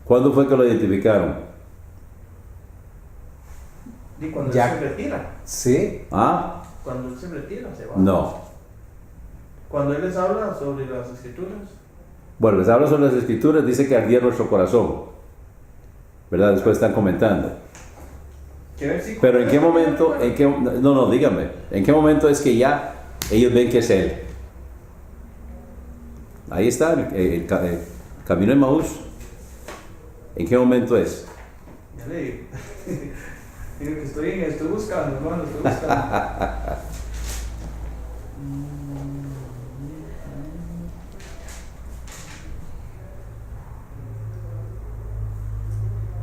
¿Cuándo fue que lo identificaron? Y cuando Ya. él se retira. Sí, ¿Ah? Cuando él se retira, se va. No. Cuando él les habla sobre las escrituras. Bueno, les hablo sobre las escrituras, dice que ardía nuestro corazón. ¿Verdad? Después están comentando. ¿Qué versículo? Pero ¿en qué momento? No, dígame. ¿En qué momento es que ya ellos ven que es Él? Ahí está, el camino de Maús. ¿En qué momento es? Ya le digo. Digo que estoy buscando, hermano, estoy buscando.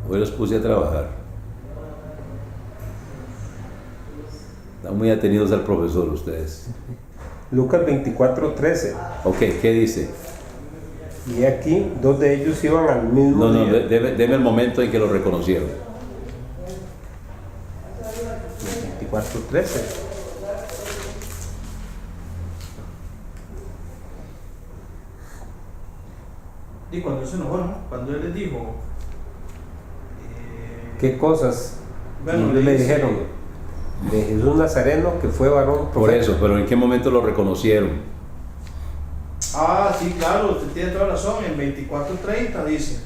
Hoy los puse a trabajar. Están muy atenidos al profesor ustedes. Lucas 24:13. Ok, ¿qué dice? Y aquí 2 de ellos iban al mismo No, día. deme el momento en que lo reconocieron. 24:13. Y cuando él se enojó, ¿no? Cuando él les dijo. ¿Qué cosas? Bueno, Y le dice- dijeron, de Jesús Nazareno, que fue varón Por profeta. eso, pero ¿en qué momento lo reconocieron? Ah, sí, claro, usted tiene toda razón. En 24:30 dice: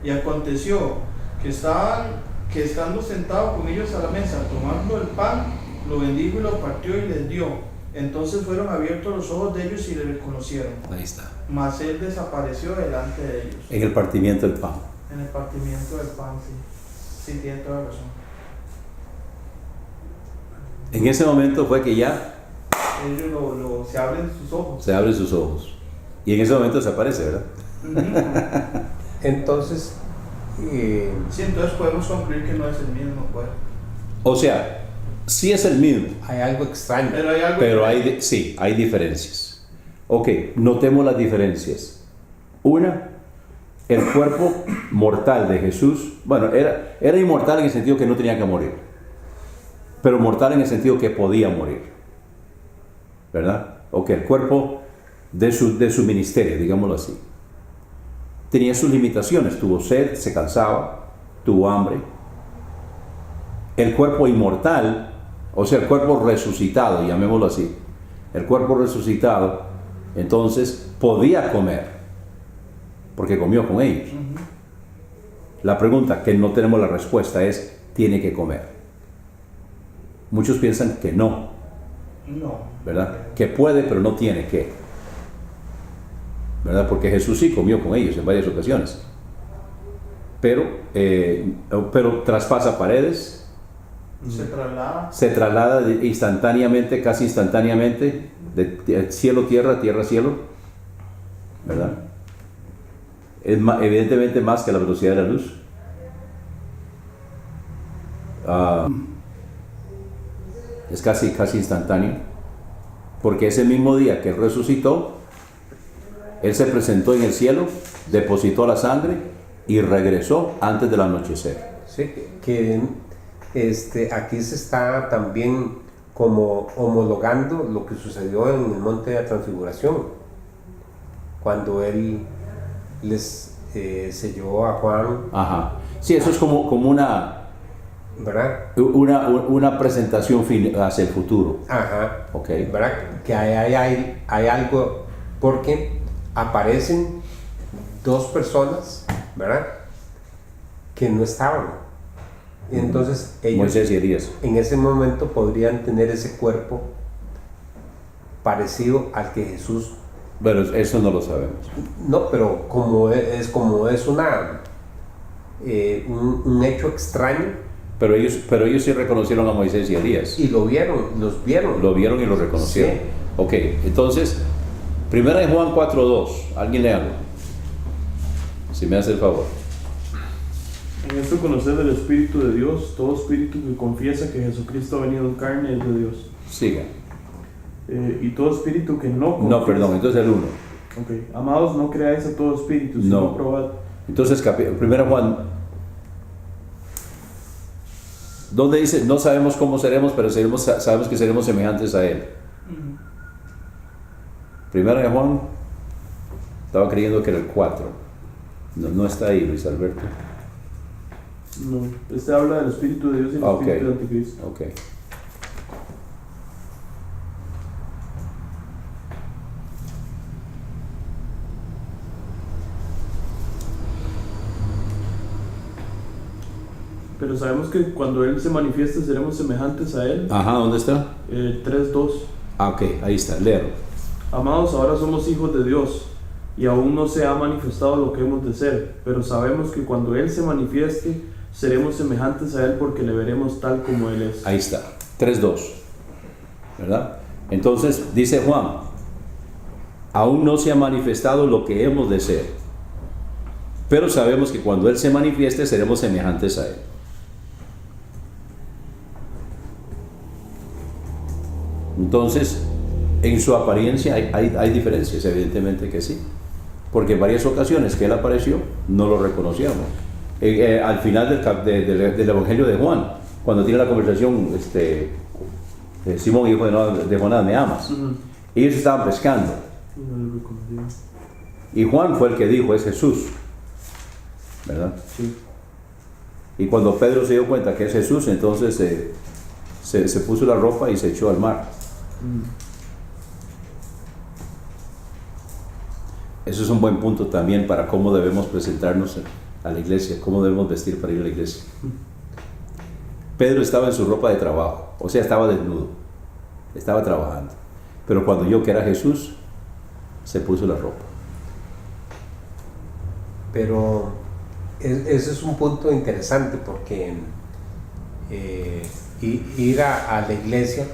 y aconteció que estando sentado con ellos a la mesa, tomando el pan, lo bendijo y lo partió y les dio. Entonces fueron abiertos los ojos de ellos y le reconocieron. Ahí está. Mas él desapareció delante de ellos. En el partimiento del pan. En el partimiento del pan, sí. Sí, tiene toda razón. En ese momento fue que ya Ellos se abren sus ojos. se abren sus ojos. Y en ese momento desaparece, ¿verdad? Ujú. Entonces, Sí, entonces podemos concluir que no es el mismo, pues. O sea, sí es el mismo, hay algo extraño. Pero hay algo. pero sí, hay diferencias. Ok, notemos las diferencias. Una, el cuerpo mortal de Jesús, bueno, era inmortal en el sentido que no tenía que morir, pero mortal en el sentido que podía morir, ¿verdad? Ok, el cuerpo de su ministerio, digámoslo así, tenía sus limitaciones, tuvo sed, se cansaba, tuvo hambre. El cuerpo inmortal, o sea, el cuerpo resucitado, llamémoslo así, el cuerpo resucitado, entonces podía comer, porque comió con ellos. Ujú. La pregunta, que no tenemos la respuesta, es, ¿tiene que comer? Muchos piensan que no, No. ¿verdad? Que puede, pero no tiene que, ¿verdad? Porque Jesús sí comió con ellos en varias ocasiones, pero traspasa paredes, Se traslada. instantáneamente, casi instantáneamente, de cielo, tierra, tierra, cielo, ¿verdad? Es evidentemente más que la velocidad de la luz. Es casi instantáneo, porque ese mismo día que Él resucitó, Él se presentó en el cielo, depositó la sangre y regresó antes del anochecer. Sí, que aquí se está también como homologando lo que sucedió en el monte de la transfiguración, cuando él les selló a Juan, Ajá. Sí, eso es como ¿verdad? una presentación hacia el futuro. Ajá, Ok. ¿verdad? Que hay algo, porque aparecen dos personas, ¿verdad? Que no estaban. Y entonces ellos Moisés y Elías. en ese momento podrían tener ese cuerpo parecido al que Jesús. Pero eso no lo sabemos. No, pero como es un hecho extraño, Pero ellos sí reconocieron a Moisés y Elías. y los vieron. Lo vieron y lo reconocieron. Sí. Ok, entonces, primera de Juan 4:2. ¿Alguien léalo? Si me hace el favor. En esto conocer el Espíritu de Dios, todo espíritu que confiesa que Jesucristo ha venido en carne es de Dios. Siga. Y todo espíritu que no confiesa. No, perdón, entonces el 1. Ok. Amados, no creáis a todo espíritu, sino No. probad. Entonces, primera Juan, donde dice, no sabemos cómo seremos, pero sabemos que seremos semejantes a Él. Ujú. Primera de Juan, estaba creyendo que era el 4. No está ahí, Luis Alberto. No. Este habla del Espíritu de Dios y el Ok. Espíritu del Anticristo. Ok. Pero sabemos que cuando Él se manifieste seremos semejantes a Él. Ajá, ¿dónde está? 3:2. Ah, ok, ahí está, léelo. Amados, ahora somos hijos de Dios, y aún no se ha manifestado lo que hemos de ser, pero sabemos que cuando Él se manifieste, seremos semejantes a Él porque le veremos tal como Él es. Ahí está, 3:2, ¿verdad? Entonces, dice Juan, aún no se ha manifestado lo que hemos de ser, pero sabemos que cuando Él se manifieste, seremos semejantes a Él. Entonces, en su apariencia hay diferencias, evidentemente que sí, porque en varias ocasiones que Él apareció, no lo reconocieron. Al final del Evangelio de Juan, cuando tiene la conversación, Simón dijo de Jonás, ¿me amas? Ujú. Ellos estaban pescando, Y no lo reconocieron. y Juan fue el que dijo, es Jesús, ¿verdad? Sí. Y cuando Pedro se dio cuenta que es Jesús, entonces se puso la ropa y se echó al mar. Eso es un buen punto también para cómo debemos presentarnos a la iglesia, cómo debemos vestir para ir a la iglesia. Pedro estaba en su ropa de trabajo, o sea, estaba desnudo, estaba trabajando. Pero cuando oyó que era Jesús, se puso la ropa. Pero ese es un punto interesante porque ir a la iglesia,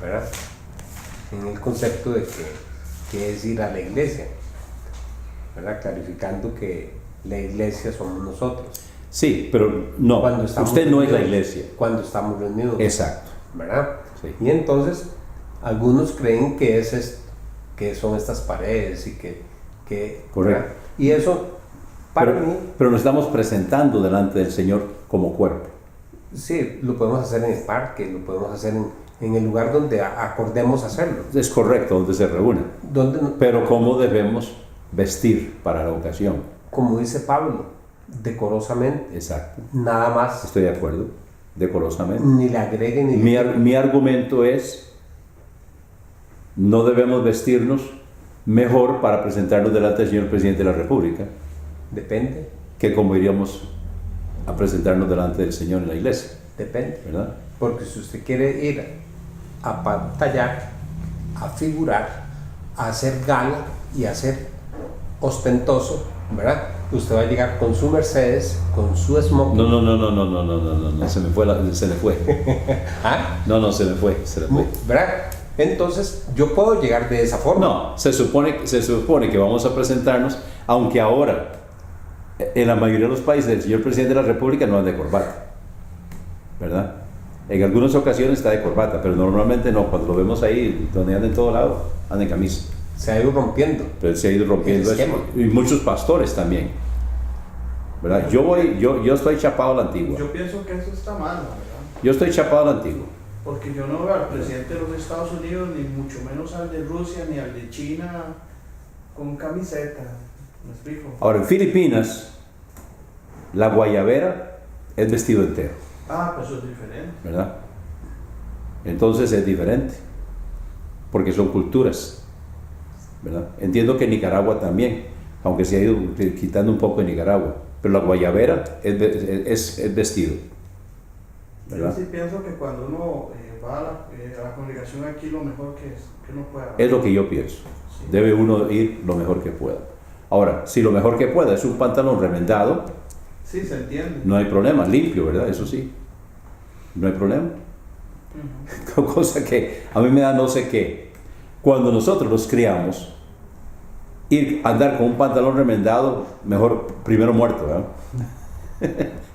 ¿verdad? En el concepto de que es ir a la iglesia, ¿verdad? Clarificando que la iglesia somos nosotros. Sí, pero no, usted no es la iglesia. Cuando estamos reunidos. Exacto. ¿Verdad? Sí. Y entonces, algunos creen que que son estas paredes y que Correcto. ¿verdad? Y eso, para mí... Pero nos estamos presentando delante del Señor como cuerpo. Sí, lo podemos hacer en el parque, lo podemos hacer en el lugar donde acordemos hacerlo. Es correcto, donde se reúnen. Pero ¿cómo debemos vestir para la ocasión? Como dice Pablo, decorosamente. Exacto. Nada más. Estoy de acuerdo, decorosamente. Ni le agreguen ni Mi argumento es, no debemos vestirnos mejor para presentarnos delante del señor presidente de la República. Depende. Que como iríamos a presentarnos delante del Señor en la iglesia. Depende. ¿Verdad? Porque si usted quiere ir a pantallar, a figurar, a hacer gala y a ser ostentoso, ¿verdad? Usted va a llegar con su Mercedes, con su smoking. No, se me fue. ¿Ah? No, se me fue. ¿Verdad? Entonces, yo puedo llegar de esa forma. No, se supone que vamos a presentarnos, aunque ahora, en la mayoría de los países, el señor presidente de la República no anda de corbata, ¿verdad? En algunas ocasiones está de corbata, pero normalmente no. Cuando lo vemos ahí, donde anda en todo lado, anda en camisa. Se ha ido rompiendo. Pero se ha ido rompiendo eso. Y muchos pastores también, ¿verdad? Yo estoy chapado a la antigua. Yo pienso que eso está mal, ¿verdad? Yo estoy chapado a la antigua. Porque yo no veo al presidente de los Estados Unidos, ni mucho menos al de Rusia, ni al de China con camiseta. ¿Me explico? Ahora, en Filipinas, la guayabera es vestido entero, Pues eso es diferente. ¿verdad? Entonces es diferente, porque son culturas, ¿verdad? Entiendo que en Nicaragua también, aunque se ha ido quitando un poco en Nicaragua, pero la guayabera es vestido, ¿verdad? Yo sí pienso que cuando uno va a la congregación aquí, lo mejor que uno pueda. Es lo que yo pienso. Sí. Debe uno ir lo mejor que pueda. Ahora, si lo mejor que pueda es un pantalón remendado, Sí, se entiende. no hay problema, limpio, ¿verdad? Eso sí, no hay problema. Cosa que a mí me da no sé qué. Cuando nosotros los criamos, andar con un pantalón remendado, mejor primero muerto, ¿verdad?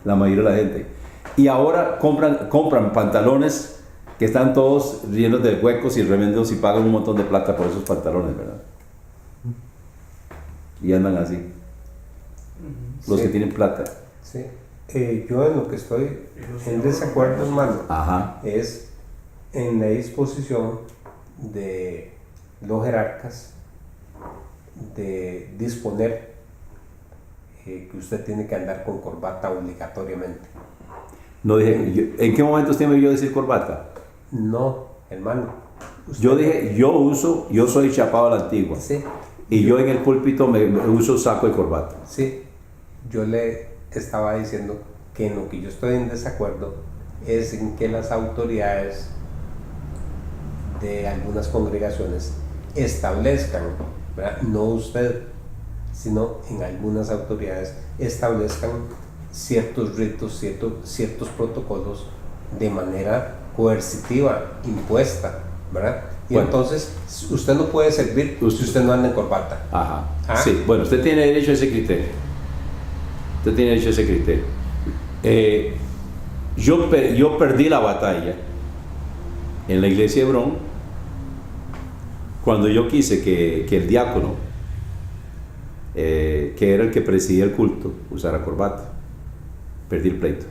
La mayoría de la gente. Y ahora compran pantalones que están todos llenos de huecos y remendos y pagan un montón de plata por esos pantalones, ¿verdad? Y andan así. Los Sí. que tienen plata. Sí. Yo en lo que estoy en desacuerdo, hermano, Ajá. es en la disposición de los jerarcas de disponer que usted tiene que andar con corbata obligatoriamente. No dije, ¿en qué momento usted me vio decir corbata? No, hermano. Yo dije, yo soy chapado a la antigua. Sí, Y yo en el púlpito me uso saco y corbata. sí. Yo le estaba diciendo que en lo que yo estoy en desacuerdo es en que las autoridades de algunas congregaciones establezcan, ¿verdad? No usted, sino en algunas autoridades establezcan ciertos ritos, ciertos protocolos de manera coercitiva, impuesta, ¿verdad? Y Bueno. entonces usted no puede servir si usted no anda en corbata. Ajá. Ah. Sí, bueno, usted tiene derecho a ese criterio. Usted tiene derecho a ese criterio. Yo perdí la batalla en la iglesia de Hebrón cuando yo quise que el diácono, que era el que presidía el culto, usara corbata. Perdí el pleito.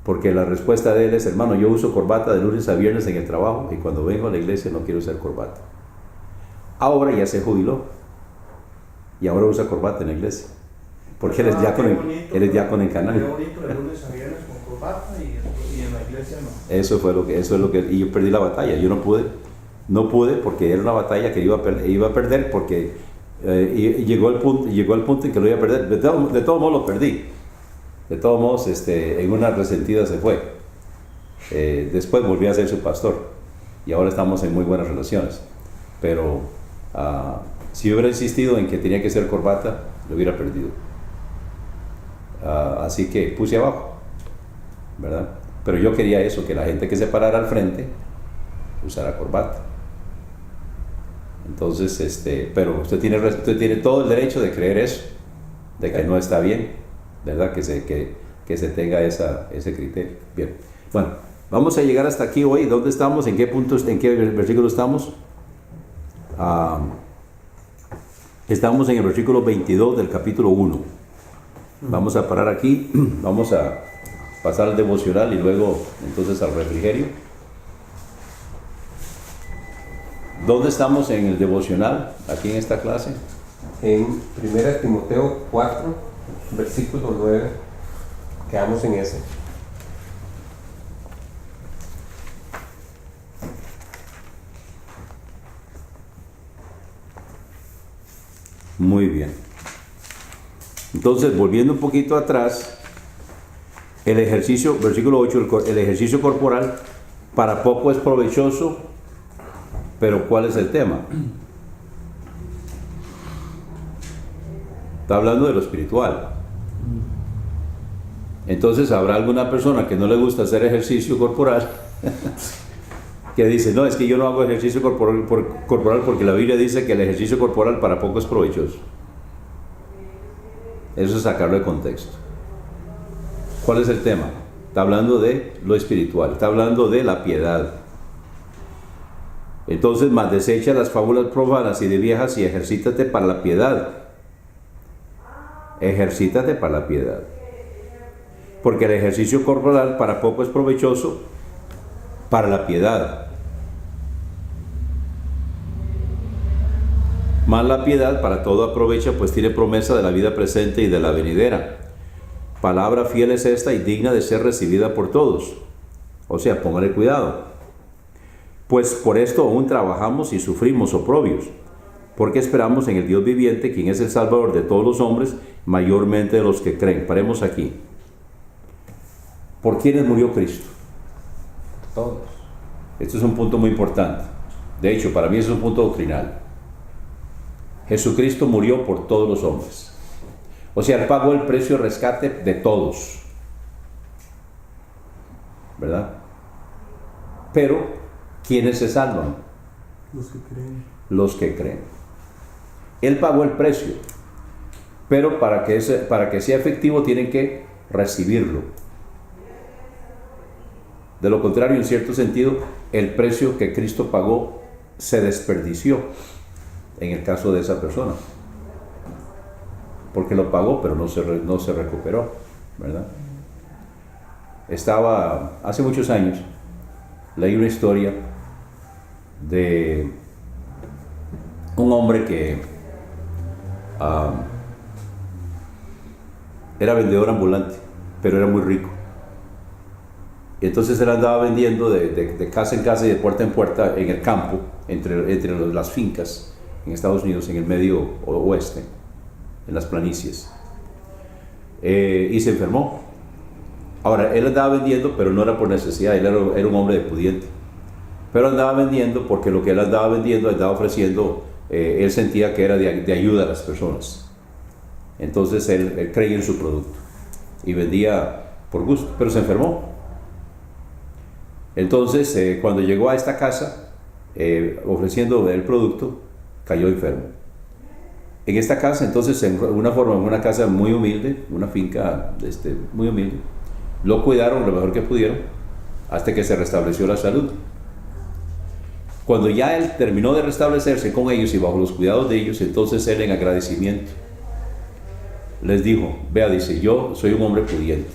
Porque la respuesta de él es, hermano, yo uso corbata de lunes a viernes en el trabajo y cuando vengo a la iglesia no quiero usar corbata. Ahora ya se jubiló y ahora usa corbata en la iglesia. Porque él es diácono, Qué bonito, él es diácono en Qué Canal. bonito de lunes a viernes con corbata y en la iglesia. iglesia no. Eso es lo que, y yo perdí la batalla. Yo no pude porque era una batalla que iba a perder porque y llegó el punto en que lo iba a perder. De todos modos lo perdí. De todos modos, en una resentida se fue. Después volví a ser su pastor y ahora estamos en muy buenas relaciones. Pero si yo hubiera insistido en que tenía que ser corbata, lo hubiera perdido. Así que puse abajo, ¿verdad? Pero yo quería eso, que la gente que se parara al frente usara corbata. Entonces, pero usted tiene todo el derecho de creer eso, de que no está bien, ¿verdad? Que se tenga ese criterio. Bien, bueno, vamos a llegar hasta aquí hoy. ¿Dónde estamos? ¿En qué puntos? ¿En qué versículo estamos? Estamos en el versículo 22 del capítulo 1. Vamos a parar aquí, vamos a pasar al devocional y luego entonces al refrigerio. ¿Dónde estamos en el devocional, aquí en esta clase? En 1 Timoteo 4, versículo 9, quedamos en ese. Muy bien. Entonces, volviendo un poquito atrás, el ejercicio, versículo 8, el ejercicio corporal para poco es provechoso, pero ¿cuál es el tema? Está hablando de lo espiritual. Entonces, habrá alguna persona que no le gusta hacer ejercicio corporal que dice, no, es que yo no hago ejercicio corporal porque la Biblia dice que el ejercicio corporal para poco es provechoso. Eso es sacarlo de contexto. ¿Cuál es el tema? Está hablando de lo espiritual, está hablando de la piedad. Entonces, más desecha las fábulas profanas y de viejas y ejercítate para la piedad. Ejercítate para la piedad. Porque el ejercicio corporal para poco es provechoso para la piedad. Más la piedad para todo aprovecha, pues tiene promesa de la vida presente y de la venidera. Palabra fiel es esta y digna de ser recibida por todos. O sea, póngale cuidado. Pues por esto aún trabajamos y sufrimos oprobios, porque esperamos en el Dios viviente, quien es el Salvador de todos los hombres, mayormente de los que creen. Paremos aquí. ¿Por quiénes murió Cristo? Todos. Este es un punto muy importante. De hecho, para mí es un punto doctrinal. Jesucristo murió por todos los hombres. O sea, Él pagó el precio de rescate de todos. ¿Verdad? Pero, ¿quiénes se salvan? Los que creen. Los que creen. Él pagó el precio. Pero para que sea efectivo tienen que recibirlo. De lo contrario, en cierto sentido, el precio que Cristo pagó se desperdició en el caso de esa persona. Porque lo pagó, pero no se recuperó, ¿verdad? Hace muchos años, leí una historia de un hombre que era vendedor ambulante, pero era muy rico. Y entonces él andaba vendiendo de casa en casa y de puerta en puerta en el campo, entre las fincas en Estados Unidos, en el medio oeste, en las planicies. Y se enfermó. Ahora, él andaba vendiendo, pero no era por necesidad, él era un hombre pudiente. Pero andaba vendiendo porque lo que él andaba vendiendo, andaba ofreciendo, él sentía que era de ayuda a las personas. Entonces él creía en su producto y vendía por gusto, pero se enfermó. Entonces, cuando llegó a esta casa, ofreciendo el producto, cayó enfermo. En esta casa, entonces, en una casa muy humilde, una finca muy humilde, lo cuidaron lo mejor que pudieron hasta que se restableció la salud. Cuando ya él terminó de restablecerse con ellos y bajo los cuidados de ellos, entonces él, en agradecimiento, les dijo, vea, dice, yo soy un hombre pudiente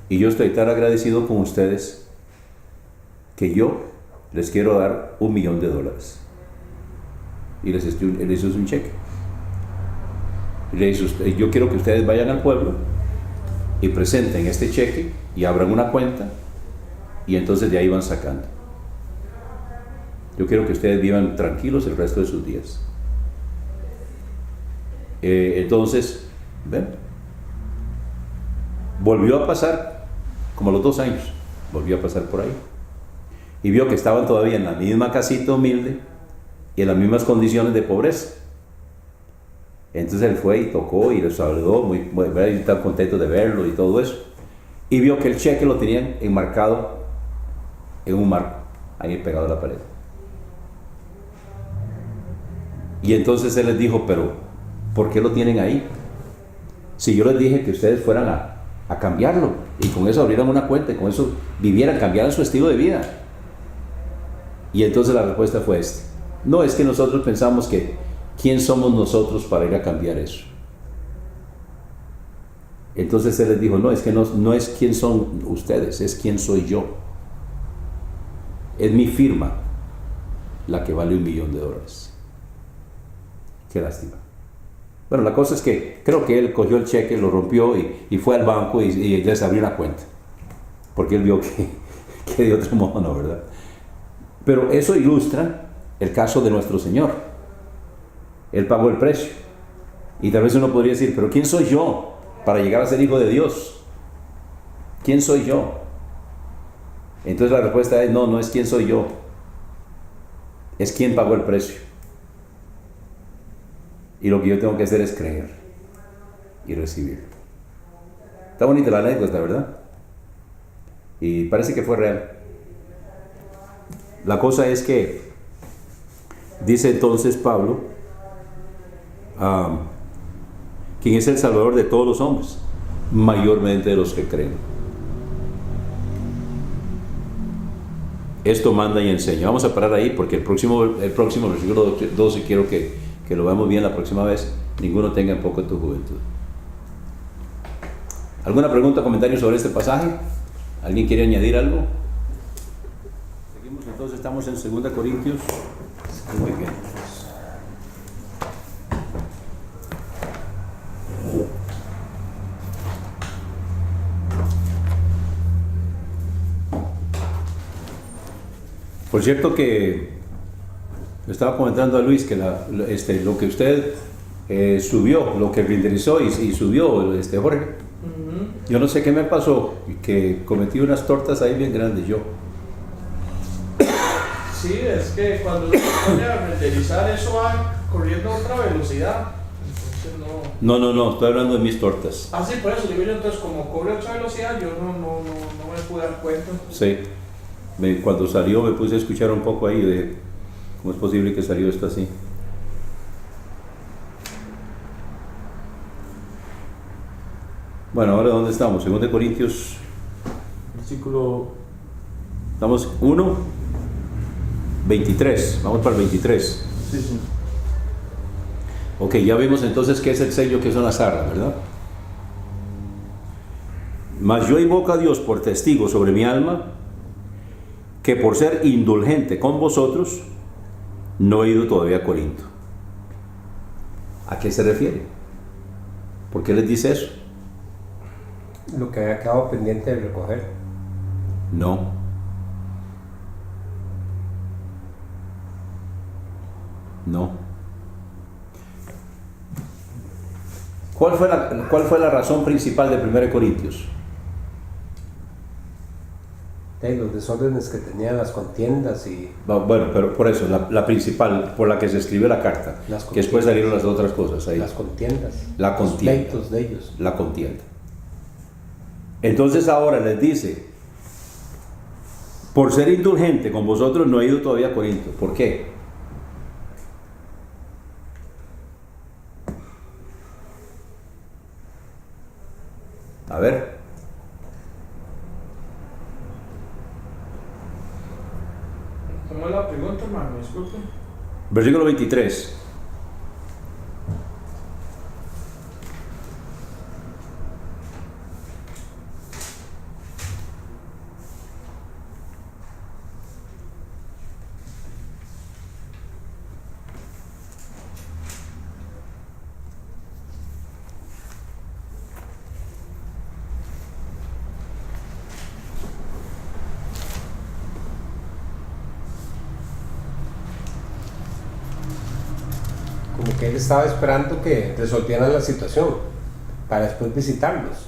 y yo estoy tan agradecido con ustedes que yo les quiero dar $1,000,000. Y les hizo un cheque. Y le dice, yo quiero que ustedes vayan al pueblo y presenten este cheque y abran una cuenta y entonces de ahí van sacando. Yo quiero que ustedes vivan tranquilos el resto de sus días. Entonces, ¿ven? Volvió a pasar, como a los 2 años, volvió a pasar por ahí. Y vio que estaban todavía en la misma casita humilde y en las mismas condiciones de pobreza. Entonces él fue y tocó y les saludó, muy tan contento de verlo y todo eso. Y vio que el cheque lo tenían enmarcado en un marco, ahí pegado a la pared. Y entonces él les dijo, pero ¿por qué lo tienen ahí? Si yo les dije que ustedes fueran a cambiarlo y con eso abrieran una cuenta y con eso vivieran, cambiaran su estilo de vida. Y entonces la respuesta fue esta: no, es que nosotros pensamos que ¿quién somos nosotros para ir a cambiar eso? Entonces él les dijo, no, es que no es quién son ustedes, es quién soy yo. Es mi firma la que vale $1,000,000. Qué lástima. Bueno, la cosa es que creo que él cogió el cheque, lo rompió y fue al banco y les abrió una cuenta. Porque él vio que de otro modo no, ¿verdad? Pero eso ilustra el caso de nuestro Señor. Él pagó el precio. Y tal vez uno podría decir, pero ¿quién soy yo para llegar a ser hijo de Dios? ¿Quién soy yo? Entonces la respuesta es, no es quién soy yo. Es quién pagó el precio. Y lo que yo tengo que hacer es creer y recibir. Está bonita la anécdota, ¿verdad? Y parece que fue real. La cosa es que dice entonces Pablo, quien es el Salvador de todos los hombres, mayormente de los que creen. Esto manda y enseña. Vamos a parar ahí porque el próximo versículo 12 quiero que lo veamos bien la próxima vez. Ninguno tenga en poco tu juventud. ¿Alguna pregunta o comentario sobre este pasaje? ¿Alguien quiere añadir algo? Seguimos entonces, estamos en 2 Corintios. Muy bien. Por cierto que le estaba comentando a Luis que lo que usted subió, lo que renderizó y subió Jorge, yo no sé qué me pasó, que cometí unas tortas ahí bien grandes yo. Sí, es que cuando se pone a renderizar eso va corriendo a otra velocidad. Entonces No, estoy hablando de mis tortas. Ah, sí, por eso digo yo, entonces como corre a otra velocidad yo no me pude dar cuenta. Sí. Cuando salió me puse a escuchar un poco ahí de cómo es posible que salió esto así. Bueno, ahora ¿dónde estamos? 2 Corintios. Versículo. Estamos 1:23. Vamos para el 23. Sí. Ok, ya vimos entonces qué es el sello, qué son las arras, ¿verdad? Mas yo invoco a Dios por testigo sobre mi alma, que por ser indulgente con vosotros, no he ido todavía a Corinto. ¿A qué se refiere? ¿Por qué les dice eso? Lo que había quedado pendiente de recoger. No. ¿Cuál fue la razón principal de 1 Corintios? Los desórdenes que tenían, las contiendas y... Bueno, pero por eso, la principal, por la que se escribió la carta, que después salieron las otras cosas ahí. Las contiendas. La contienda. Los pleitos de ellos. La contienda. Entonces ahora les dice, por ser indulgente con vosotros no he ido todavía a Corinto. ¿Por qué? A ver. ¿Cómo es la pregunta, hermano? Disculpe. Versículo 23. porque él estaba esperando que resolvieran la situación para después visitarlos.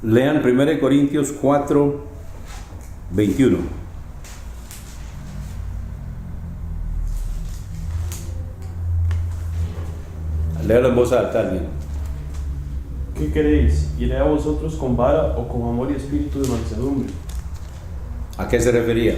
Lean 1 Corintios 4, 21. Léalo en voz alta, alguien. ¿Qué queréis? ¿Iré a vosotros con vara o con amor y espíritu de mansedumbre? ¿A qué se refería?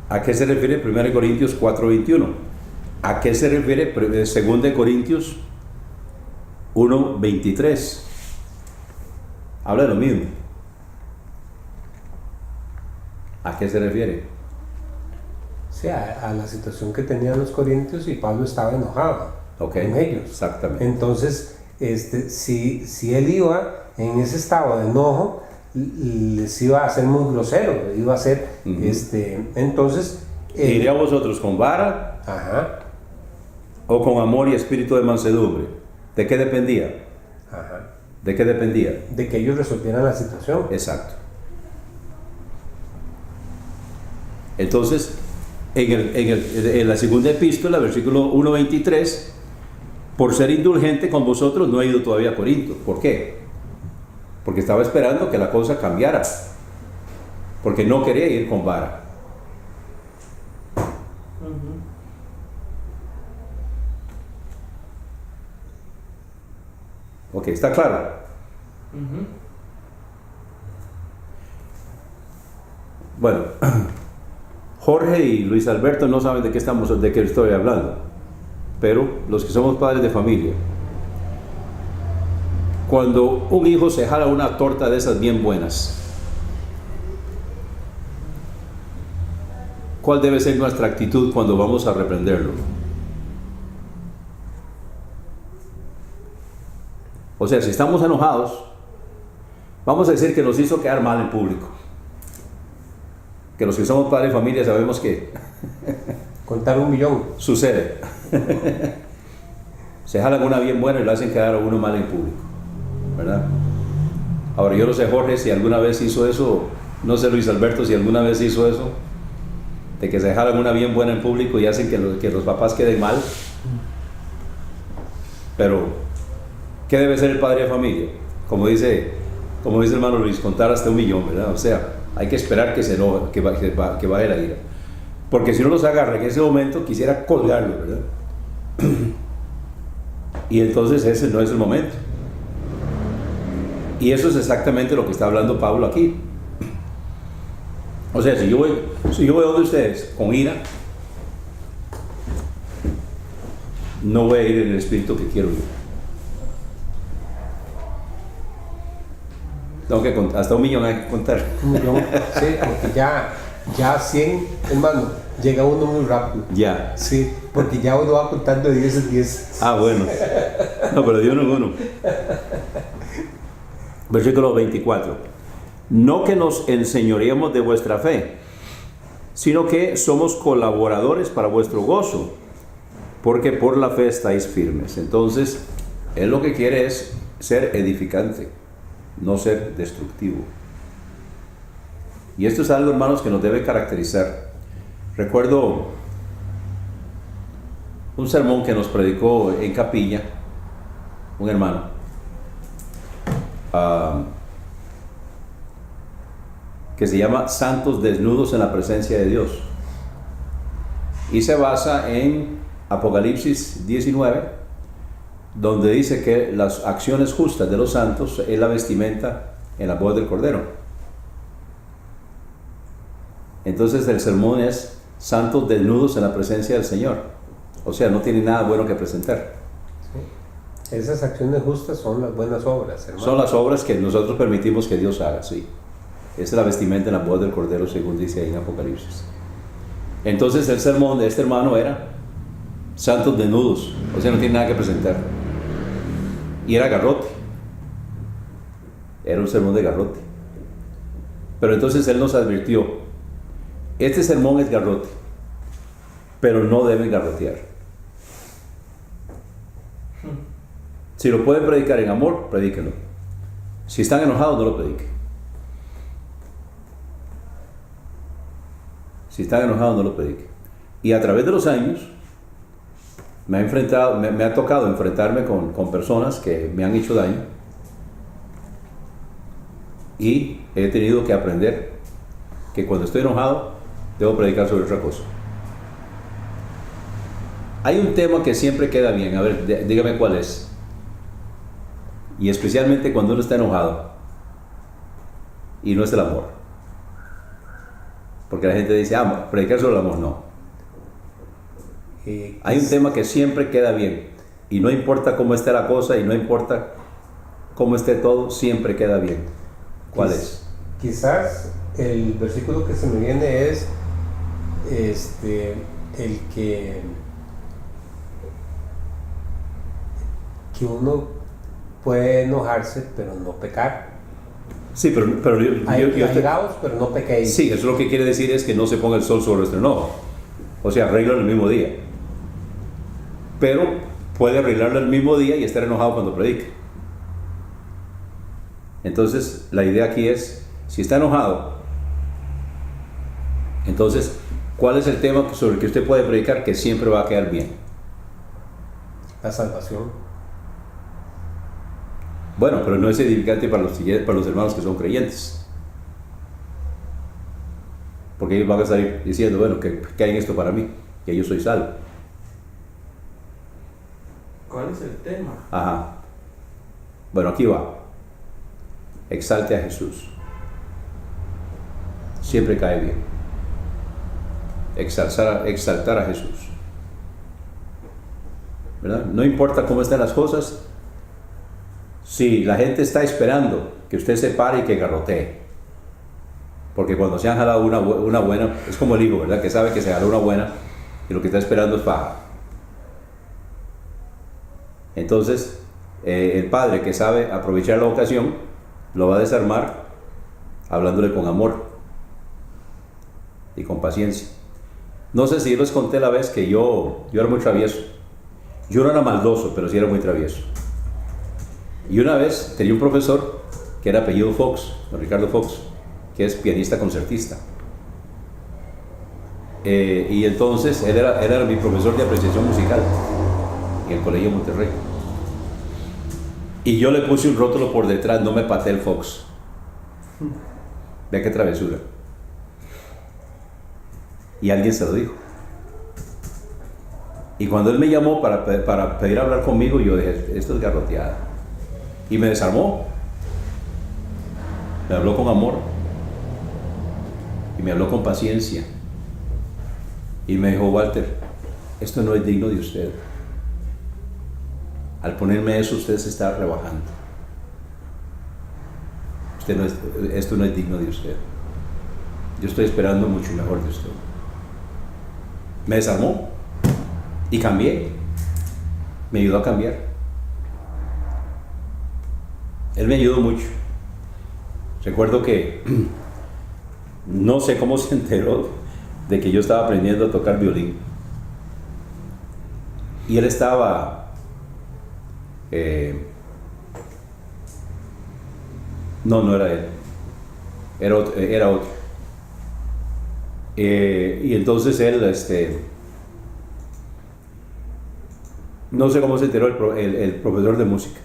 ¿A qué se refiere 1 Corintios 4:21? ¿A qué se refiere 2 Corintios 1:23? Habla de lo mismo. ¿A qué se refiere? O sea, a la situación que tenían los corintios, y Pablo estaba enojado Ok, con ellos. exactamente. Entonces, si él iba en ese estado de enojo, les iba a hacer muy grosero, iba a ser, entonces... ¿Iré a vosotros con vara Ajá, o con amor y espíritu de mansedumbre? ¿De qué dependía? ajá. ¿De qué dependía? De que ellos resolvieran la situación. Exacto. Entonces, en la segunda epístola, versículo 1:23, por ser indulgente con vosotros no he ido todavía a Corinto. ¿Por qué? Porque estaba esperando que la cosa cambiara, porque no quería ir con vara. Ok, ¿está claro? Bueno, Jorge y Luis Alberto no saben de qué estoy hablando, pero los que somos padres de familia, cuando un hijo se jala una torta de esas bien buenas, ¿cuál debe ser nuestra actitud cuando vamos a reprenderlo? O sea, si estamos enojados, vamos a decir que nos hizo quedar mal en público. Que los que somos padres de familia sabemos que Contar 1 millón. sucede. Se jalan una bien buena y lo hacen quedar a uno mal en público, ¿verdad? Ahora, yo no sé, Jorge, si alguna vez hizo eso, no sé, Luis Alberto, si alguna vez hizo eso, de que se jalan una bien buena en público y hacen que los papás queden mal. Pero, ¿qué debe ser el padre de familia? Como dice el hermano Luis, contar hasta 1 millón, ¿verdad? O sea, hay que esperar que se enoje, que vaya la ira. Porque si no los agarra en ese momento, quisiera colgarlo, ¿verdad? Y entonces ese no es el momento. Y eso es exactamente lo que está hablando Pablo aquí. O sea, si yo voy donde ustedes con ira, no voy a ir en el espíritu que quiero ir. Tengo que contar, hasta 1 millón hay que contar. 1 millón, sí, porque ya 100, hermano, llega uno muy rápido. Ya. Sí, porque ya uno va contando de 10 en 10. Ah, bueno. No, pero de uno en uno. Versículo 24. No que nos enseñoreemos de vuestra fe, sino que somos colaboradores para vuestro gozo, porque por la fe estáis firmes. Entonces, él lo que quiere es ser edificante, no ser destructivo. Y esto es algo, hermanos, que nos debe caracterizar. Recuerdo un sermón que nos predicó en capilla un hermano, que se llama Santos desnudos en la presencia de Dios, y se basa en Apocalipsis 19, donde dice que las acciones justas de los santos es la vestimenta en la voz del Cordero. Entonces el sermón es santos desnudos en la presencia del Señor. O sea, no tiene nada bueno que presentar. Sí. Esas acciones justas son las buenas obras, hermano. Son las obras que nosotros permitimos que Dios haga, sí. Esa es la vestimenta en la voz del Cordero, según dice ahí en Apocalipsis. Entonces el sermón de este hermano era santos desnudos, o sea, no tiene nada que presentar. Y era garrote. Era un sermón de garrote. Pero entonces él nos advirtió: este sermón es garrote, pero no deben garrotear. Si lo pueden predicar en amor, predíquenlo. Si están enojados, no lo predique. Si están enojados, no lo predique. Y a través de los años, me ha tocado enfrentarme con personas que me han hecho daño. Y he tenido que aprender que cuando estoy enojado, debo predicar sobre otra cosa. Hay un tema que siempre queda bien. A ver, dígame cuál es. Y especialmente cuando uno está enojado. Y no es el amor. Porque la gente dice, predicar sobre el amor. No. Hay un tema que siempre queda bien. Y no importa cómo esté la cosa y no importa cómo esté todo, siempre queda bien. ¿Cuál es? Quizás el versículo que se me viene es el que uno puede enojarse pero no pecar. Sí, pero airaos, pero no pequéis. Sí, eso lo que quiere decir es que no se ponga el sol sobre nuestro enojo. O sea, arreglarlo el mismo día. Pero puede arreglarlo el mismo día y estar enojado cuando predique. Entonces, la idea aquí es, si está enojado, entonces, ¿cuál es el tema sobre el que usted puede predicar que siempre va a quedar bien? La salvación. Bueno, pero no es edificante para los hermanos que son creyentes. Porque ellos van a estar diciendo, bueno, ¿qué hay en esto para mí? Que yo soy salvo. ¿Cuál es el tema? Ajá. Bueno, aquí va. Exalte a Jesús. Siempre cae bien. Exaltar a Jesús. ¿Verdad? No importa cómo estén las cosas. Si la gente está esperando que usted se pare y que garrotee. Porque cuando se han jalado una buena, es como el higo, ¿verdad? Que sabe que se jaló una buena y lo que está esperando es paja. Entonces, el padre que sabe aprovechar la ocasión, lo va a desarmar hablándole con amor y con paciencia. No sé si yo les conté la vez que yo era muy travieso. Yo no era maldoso, pero sí era muy travieso. Y una vez tenía un profesor que era apellido Fox, don Ricardo Fox, que es pianista concertista. Y entonces él era mi profesor de apreciación musical en el Colegio Monterrey. Y yo le puse un rótulo por detrás, no me pateé el Fox. Vea qué travesura. Y alguien se lo dijo. Y cuando él me llamó para pedir hablar conmigo, yo dije, esto es garroteada. Y me desarmó. Me habló con amor. Y me habló con paciencia. Y me dijo, Walter, esto no es digno de usted. Al ponerme eso, usted se está rebajando. Esto no es digno de usted. Yo estoy esperando mucho mejor de usted. Me desarmó y cambié. Me ayudó a cambiar. Él me ayudó mucho. Recuerdo que no sé cómo se enteró de que yo estaba aprendiendo a tocar violín. Y él estaba... no era él. Era otro. Y entonces él, no sé cómo se enteró el profesor de música,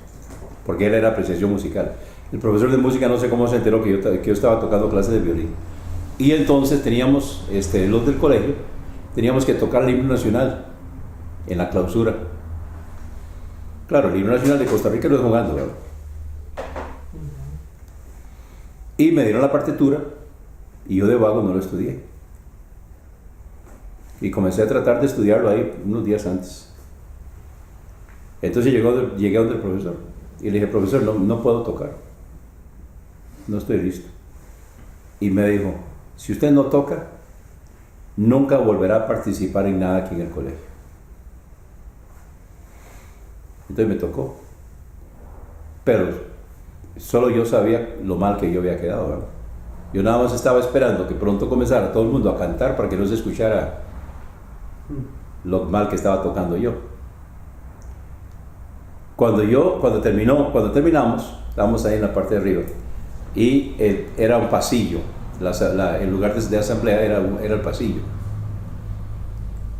porque él era apreciación musical. El profesor de música no sé cómo se enteró que yo estaba tocando clases de violín. Y entonces teníamos, los del colegio, teníamos que tocar el himno nacional en la clausura. Claro, el himno nacional de Costa Rica lo es jugando, ¿verdad? Y me dieron la partitura y yo de vago no lo estudié. Y comencé a tratar de estudiarlo ahí unos días antes. Entonces llegué a donde el profesor y le dije, profesor, no puedo tocar. No estoy listo. Y me dijo, si usted no toca, nunca volverá a participar en nada aquí en el colegio. Entonces me tocó. Pero solo yo sabía lo mal que yo había quedado, ¿verdad? Yo nada más estaba esperando que pronto comenzara todo el mundo a cantar para que no se escuchara lo mal que estaba tocando yo. Cuando terminamos, estábamos ahí en la parte de arriba, y era un pasillo, el lugar de asamblea era el pasillo.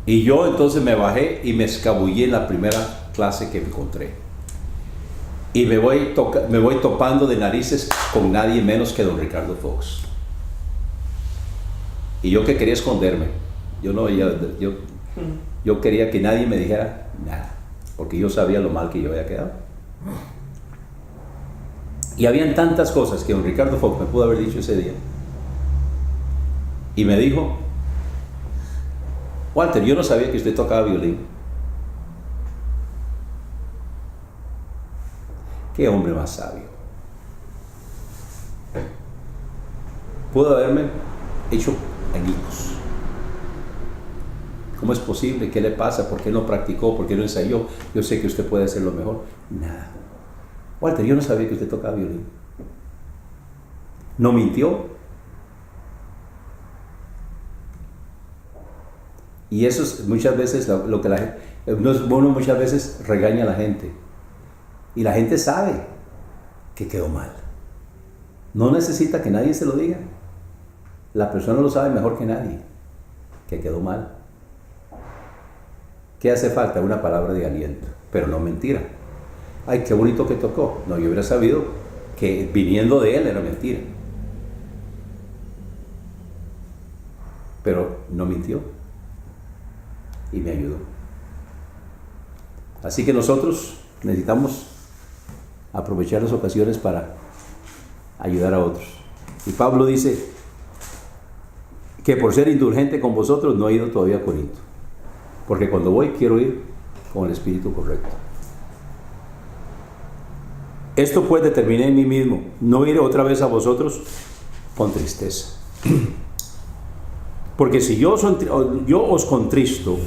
Y yo entonces me bajé y me escabullí en la primera clase que encontré. Y me voy topando de narices con nadie menos que don Ricardo Fox. Y yo que quería esconderme, yo quería que nadie me dijera nada, porque yo sabía lo mal que yo había quedado. Y habían tantas cosas que don Ricardo Fox me pudo haber dicho ese día. Y me dijo: Walter, yo no sabía que usted tocaba violín. Qué hombre más sabio. Pudo haberme hecho añicos. ¿Cómo es posible? ¿Qué le pasa? ¿Por qué no practicó? ¿Por qué no ensayó? Yo sé que usted puede hacerlo mejor. Nada. Walter, yo no sabía que usted tocaba violín. No mintió. Y eso es muchas veces lo que uno muchas veces regaña a la gente. Y la gente sabe que quedó mal. No necesita que nadie se lo diga. La persona lo sabe mejor que nadie, que quedó mal. ¿Qué hace falta? Una palabra de aliento, pero no mentira. Ay, qué bonito que tocó. No, yo hubiera sabido que viniendo de él era mentira. Pero no mintió. Y me ayudó. Así que nosotros necesitamos aprovechar las ocasiones para ayudar a otros. Y Pablo dice que por ser indulgente con vosotros no he ido todavía a Corinto, porque cuando voy quiero ir con el espíritu correcto. Esto pues determiné en mí mismo, no iré otra vez a vosotros con tristeza. Porque si yo os contristo,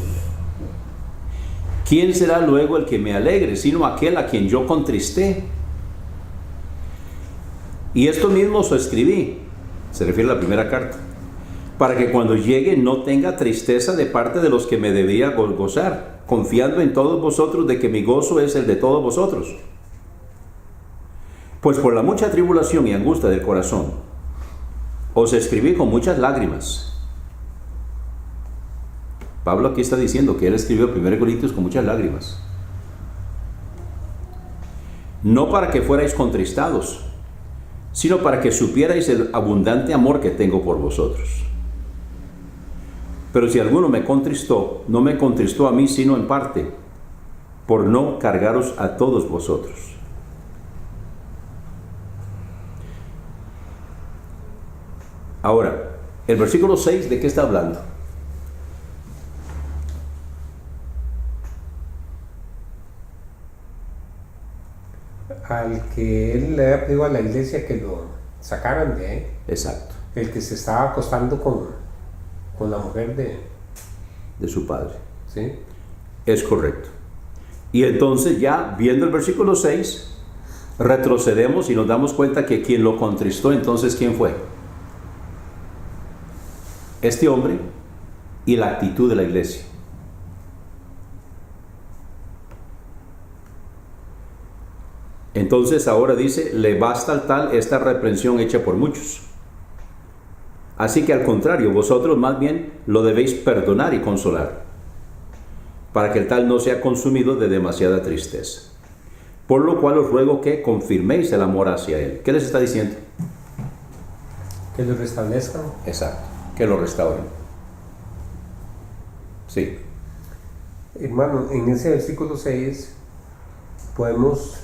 ¿quién será luego el que me alegre, sino aquel a quien yo contristé? Y esto mismo os escribí, se refiere a la primera carta, para que cuando llegue no tenga tristeza de parte de los que me debía gozar, confiando en todos vosotros de que mi gozo es el de todos vosotros. Pues por la mucha tribulación y angustia del corazón, os escribí con muchas lágrimas. Pablo aquí está diciendo que él escribió 1 Corintios con muchas lágrimas. No para que fuerais contristados, sino para que supierais el abundante amor que tengo por vosotros. Pero si alguno me contristó, no me contristó a mí, sino en parte, por no cargaros a todos vosotros. Ahora, el versículo 6, ¿de qué está hablando? Al que él le había pedido a la iglesia que lo sacaran de ahí. Exacto. El que se estaba acostando con la mujer de su padre. ¿Sí? Es correcto. Y entonces ya viendo el versículo 6, retrocedemos y nos damos cuenta que quien lo contristó, entonces ¿quién fue? Este hombre y la actitud de la iglesia. Entonces ahora dice, le basta al tal esta reprensión hecha por muchos. Así que al contrario, vosotros más bien lo debéis perdonar y consolar, para que el tal no sea consumido de demasiada tristeza. Por lo cual os ruego que confirméis el amor hacia él. ¿Qué les está diciendo? Que lo restablezcan. Exacto, que lo restauren. Sí. Hermano, en ese versículo 6 podemos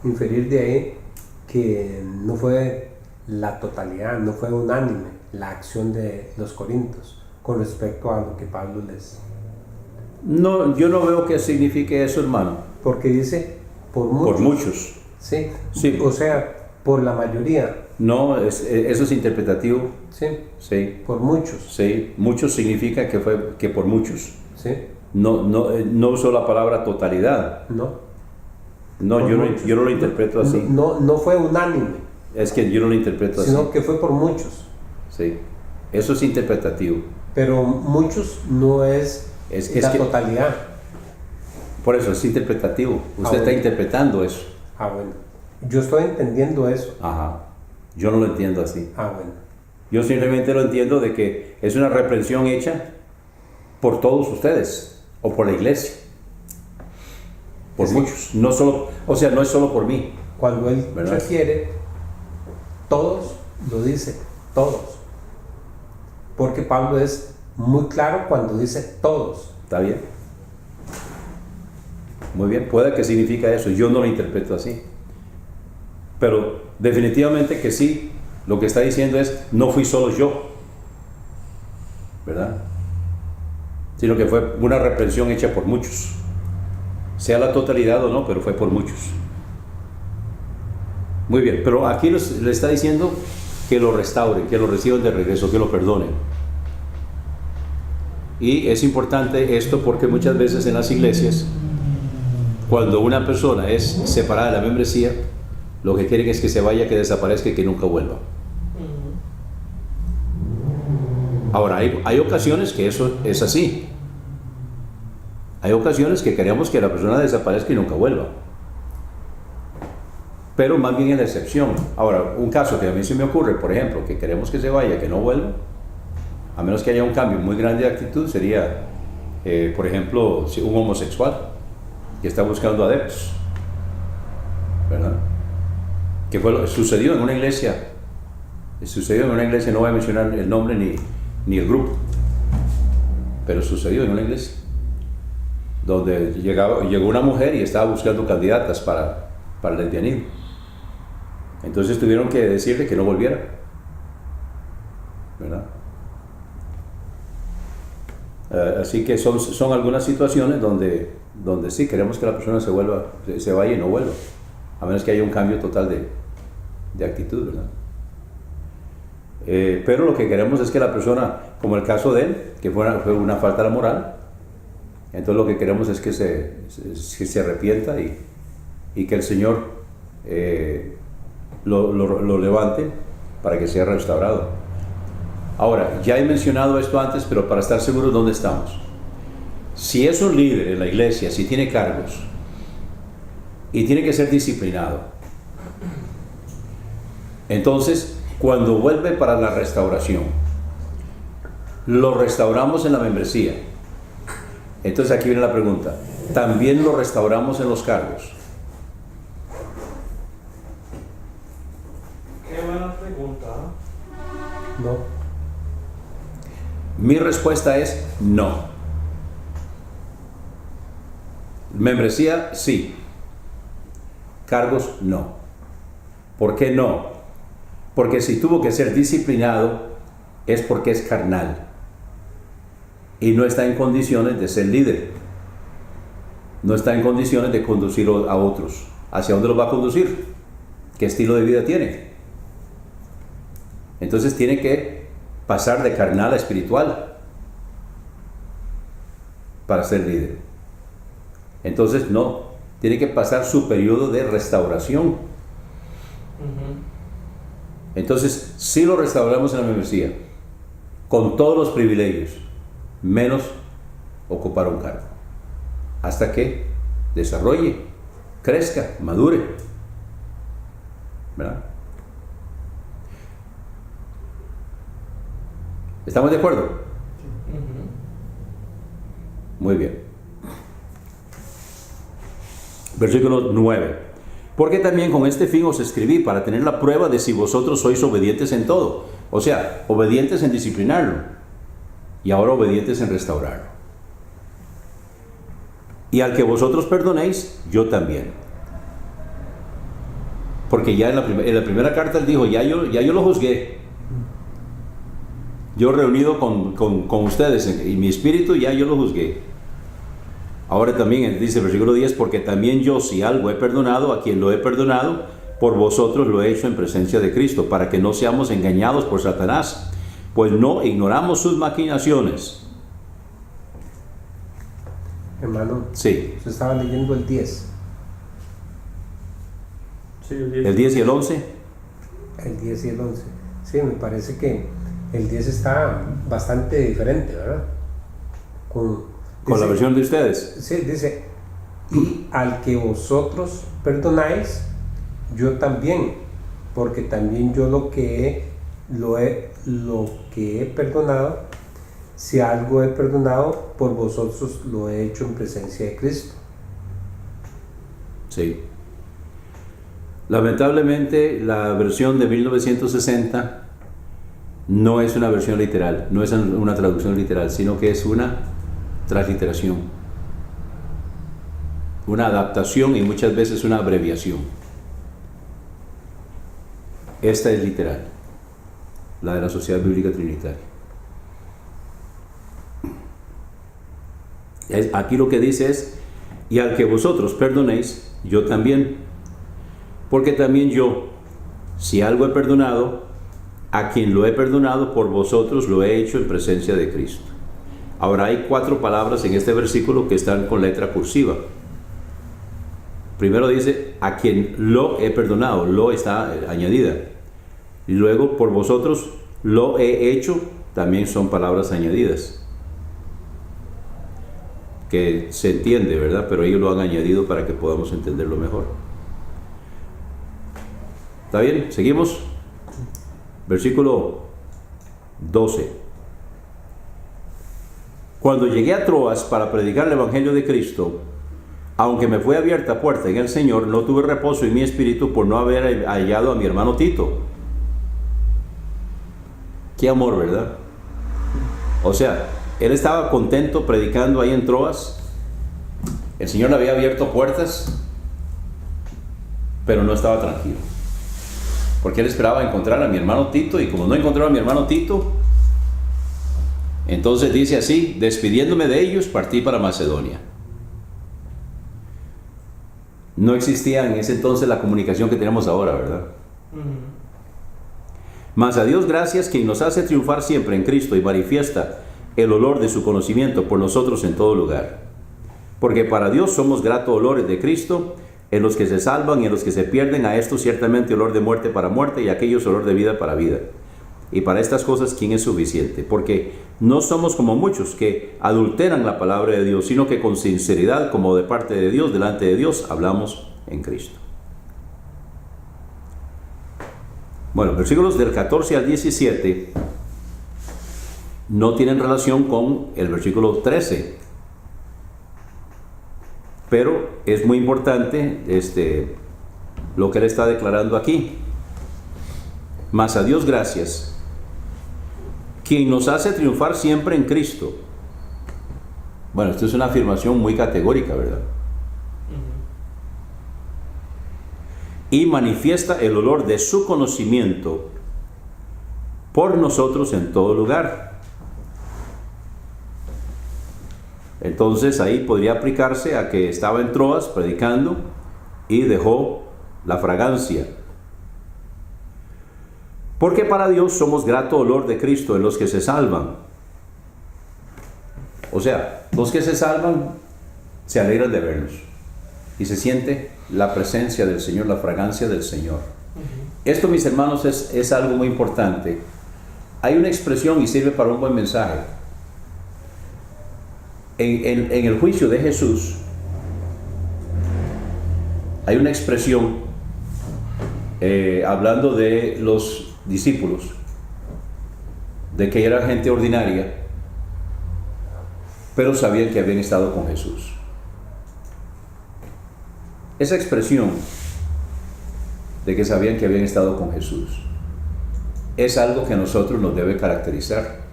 inferir de ahí que no fue la totalidad, no fue unánime la acción de los corintios con respecto a lo que Pablo les... No, yo no veo que signifique eso, hermano. Porque dice por muchos. Por muchos. Sí, Sí. O sea, por la mayoría. No, eso es interpretativo. Sí, Sí. por muchos. Sí, muchos significa que por muchos. Sí, No usó la palabra totalidad. no. No, Por yo muchos. no lo interpreto así. No fue unánime, Es que yo no lo interpreto así. sino que fue por muchos. Sí. Eso es interpretativo. Pero muchos no es Es la que totalidad. Por eso es interpretativo. Usted está bueno. interpretando eso. Bueno. Yo estoy entendiendo eso. Ajá. Yo no lo entiendo así. Bueno. Yo simplemente lo entiendo de que es una reprensión hecha por todos ustedes o por la iglesia. Por Sí. muchos. No solo, o sea, no es solo por mí. Cuando él ¿Verdad? refiere todos, lo dice todos. Porque Pablo es muy claro cuando dice todos. ¿Está bien? Muy bien. Puede que significa eso. Yo no lo interpreto así. Pero definitivamente que sí. Lo que está diciendo es, no fui solo yo. ¿Verdad? Sino que fue una reprensión hecha por muchos. Sea la totalidad o no, pero fue por muchos. Muy bien, pero aquí le está diciendo que lo restauren, que lo reciban de regreso, que lo perdonen. Y es importante esto porque muchas veces en las iglesias, cuando una persona es separada de la membresía, lo que quieren es que se vaya, que desaparezca y que nunca vuelva. Ahora, hay ocasiones que eso es así. Hay ocasiones que queremos que la persona desaparezca y nunca vuelva. Pero más bien es la excepción. Ahora, un caso que a mí se me ocurre, por ejemplo, que queremos que se vaya, que no vuelva, a menos que haya un cambio muy grande de actitud, sería, por ejemplo, si un homosexual que está buscando adeptos, ¿verdad? Que sucedió en una iglesia, no voy a mencionar el nombre ni el grupo, pero sucedió en una iglesia, donde llegó una mujer y estaba buscando candidatas para el lesbianismo. Entonces tuvieron que decirle que no volviera, ¿verdad? Así que son algunas situaciones donde sí queremos que la persona se vaya y no vuelva, a menos que haya un cambio total de actitud, ¿verdad? Pero lo que queremos es que la persona, como el caso de él, que fue una falta de la moral, entonces lo que queremos es que se arrepienta y que el Señor lo levante para que sea restaurado. Ahora, ya he mencionado esto antes, pero para estar seguros dónde estamos. Si es un líder en la iglesia, si tiene cargos y tiene que ser disciplinado, entonces cuando vuelve para la restauración, lo restauramos en la membresía. Entonces aquí viene la pregunta, ¿también lo restauramos en los cargos? Qué buena pregunta. No. Mi respuesta es no. Membresía, sí. Cargos, no. ¿Por qué no? Porque si tuvo que ser disciplinado es porque es carnal y no está en condiciones de ser líder. No está en condiciones de conducir a otros. ¿Hacia dónde los va a conducir? ¿Qué estilo de vida tiene? Entonces tiene que pasar de carnal a espiritual para ser líder. Entonces no, tiene que pasar su periodo de restauración. Entonces sí lo restauramos en la membresía con todos los privilegios, menos ocupar un cargo, hasta que desarrolle, crezca, madure, ¿verdad? ¿Estamos de acuerdo? Muy bien. Versículo 9. Porque también con este fin os escribí, para tener la prueba de si vosotros sois obedientes en todo. O sea, obedientes en disciplinarlo y ahora obedientes en restaurarlo. Y al que vosotros perdonéis, yo también. Porque ya en la primera carta él dijo, ya yo lo juzgué. Yo reunido con ustedes y mi espíritu, ya yo lo juzgué. Ahora también dice el versículo 10, porque también yo, si algo he perdonado, a quien lo he perdonado, por vosotros lo he hecho en presencia de Cristo, para que no seamos engañados por Satanás, pues no ignoramos sus maquinaciones. Hermano, Sí. se estaba leyendo el 10. Sí, el 10. ¿El 10 y el 11? El 10 y el 11. Sí, me parece que el 10 está bastante diferente, ¿verdad? ¿Con la versión de ustedes? Sí, dice, Y al que vosotros perdonáis, yo también, porque también yo lo que he perdonado, si algo he perdonado, por vosotros lo he hecho en presencia de Cristo. Sí. Lamentablemente, la versión de 1960 no es una versión literal, no es una traducción literal, sino que es una transliteración, una adaptación y muchas veces una abreviación. Esta es literal, la de la Sociedad Bíblica Trinitaria. Aquí lo que dice es: y al que vosotros perdonéis, yo también, porque también yo, si algo he perdonado, a quien lo he perdonado, por vosotros lo he hecho en presencia de Cristo. Ahora hay 4 palabras en este versículo que están con letra cursiva. Primero dice: a quien lo he perdonado, lo está añadida. Y luego, por vosotros lo he hecho, también son palabras añadidas. Que se entiende, ¿verdad? Pero ellos lo han añadido para que podamos entenderlo mejor. ¿Está bien? ¿Seguimos? Versículo 12. Cuando llegué a Troas para predicar el Evangelio de Cristo, aunque me fue abierta puerta en el Señor, no tuve reposo en mi espíritu por no haber hallado a mi hermano Tito. Qué amor, ¿verdad? O sea, él estaba contento predicando ahí en Troas. El Señor le había abierto puertas, pero no estaba tranquilo, porque él esperaba encontrar a mi hermano Tito, y como no encontró a mi hermano Tito, entonces dice así: despidiéndome de ellos, partí para Macedonia. No existía en ese entonces la comunicación que tenemos ahora, ¿verdad? Mas a Dios gracias, quien nos hace triunfar siempre en Cristo y manifiesta el olor de su conocimiento por nosotros en todo lugar. Porque para Dios somos grato olores de Cristo, en los que se salvan y en los que se pierden. A estos ciertamente olor de muerte para muerte, y a aquellos olor de vida para vida. Y para estas cosas, ¿quién es suficiente? Porque no somos como muchos que adulteran la palabra de Dios, sino que con sinceridad, como de parte de Dios, delante de Dios, hablamos en Cristo. Bueno, versículos del 14 al 17 no tienen relación con el versículo 13, pero es muy importante lo que él está declarando aquí. Mas a Dios gracias, quien nos hace triunfar siempre en Cristo. Bueno, esto es una afirmación muy categórica, ¿verdad? Y manifiesta el olor de su conocimiento por nosotros en todo lugar. Entonces ahí podría aplicarse a que estaba en Troas predicando y dejó la fragancia. Porque para Dios somos grato olor de Cristo en los que se salvan. O sea, los que se salvan se alegran de vernos y se siente la presencia del Señor, la fragancia del Señor. Esto, mis hermanos, es algo muy importante. Hay una expresión y sirve para un buen mensaje. En el juicio de Jesús hay una expresión hablando de los discípulos, de que era gente ordinaria, pero sabían que habían estado con Jesús. Esa expresión de que sabían que habían estado con Jesús es algo que a nosotros nos debe caracterizar.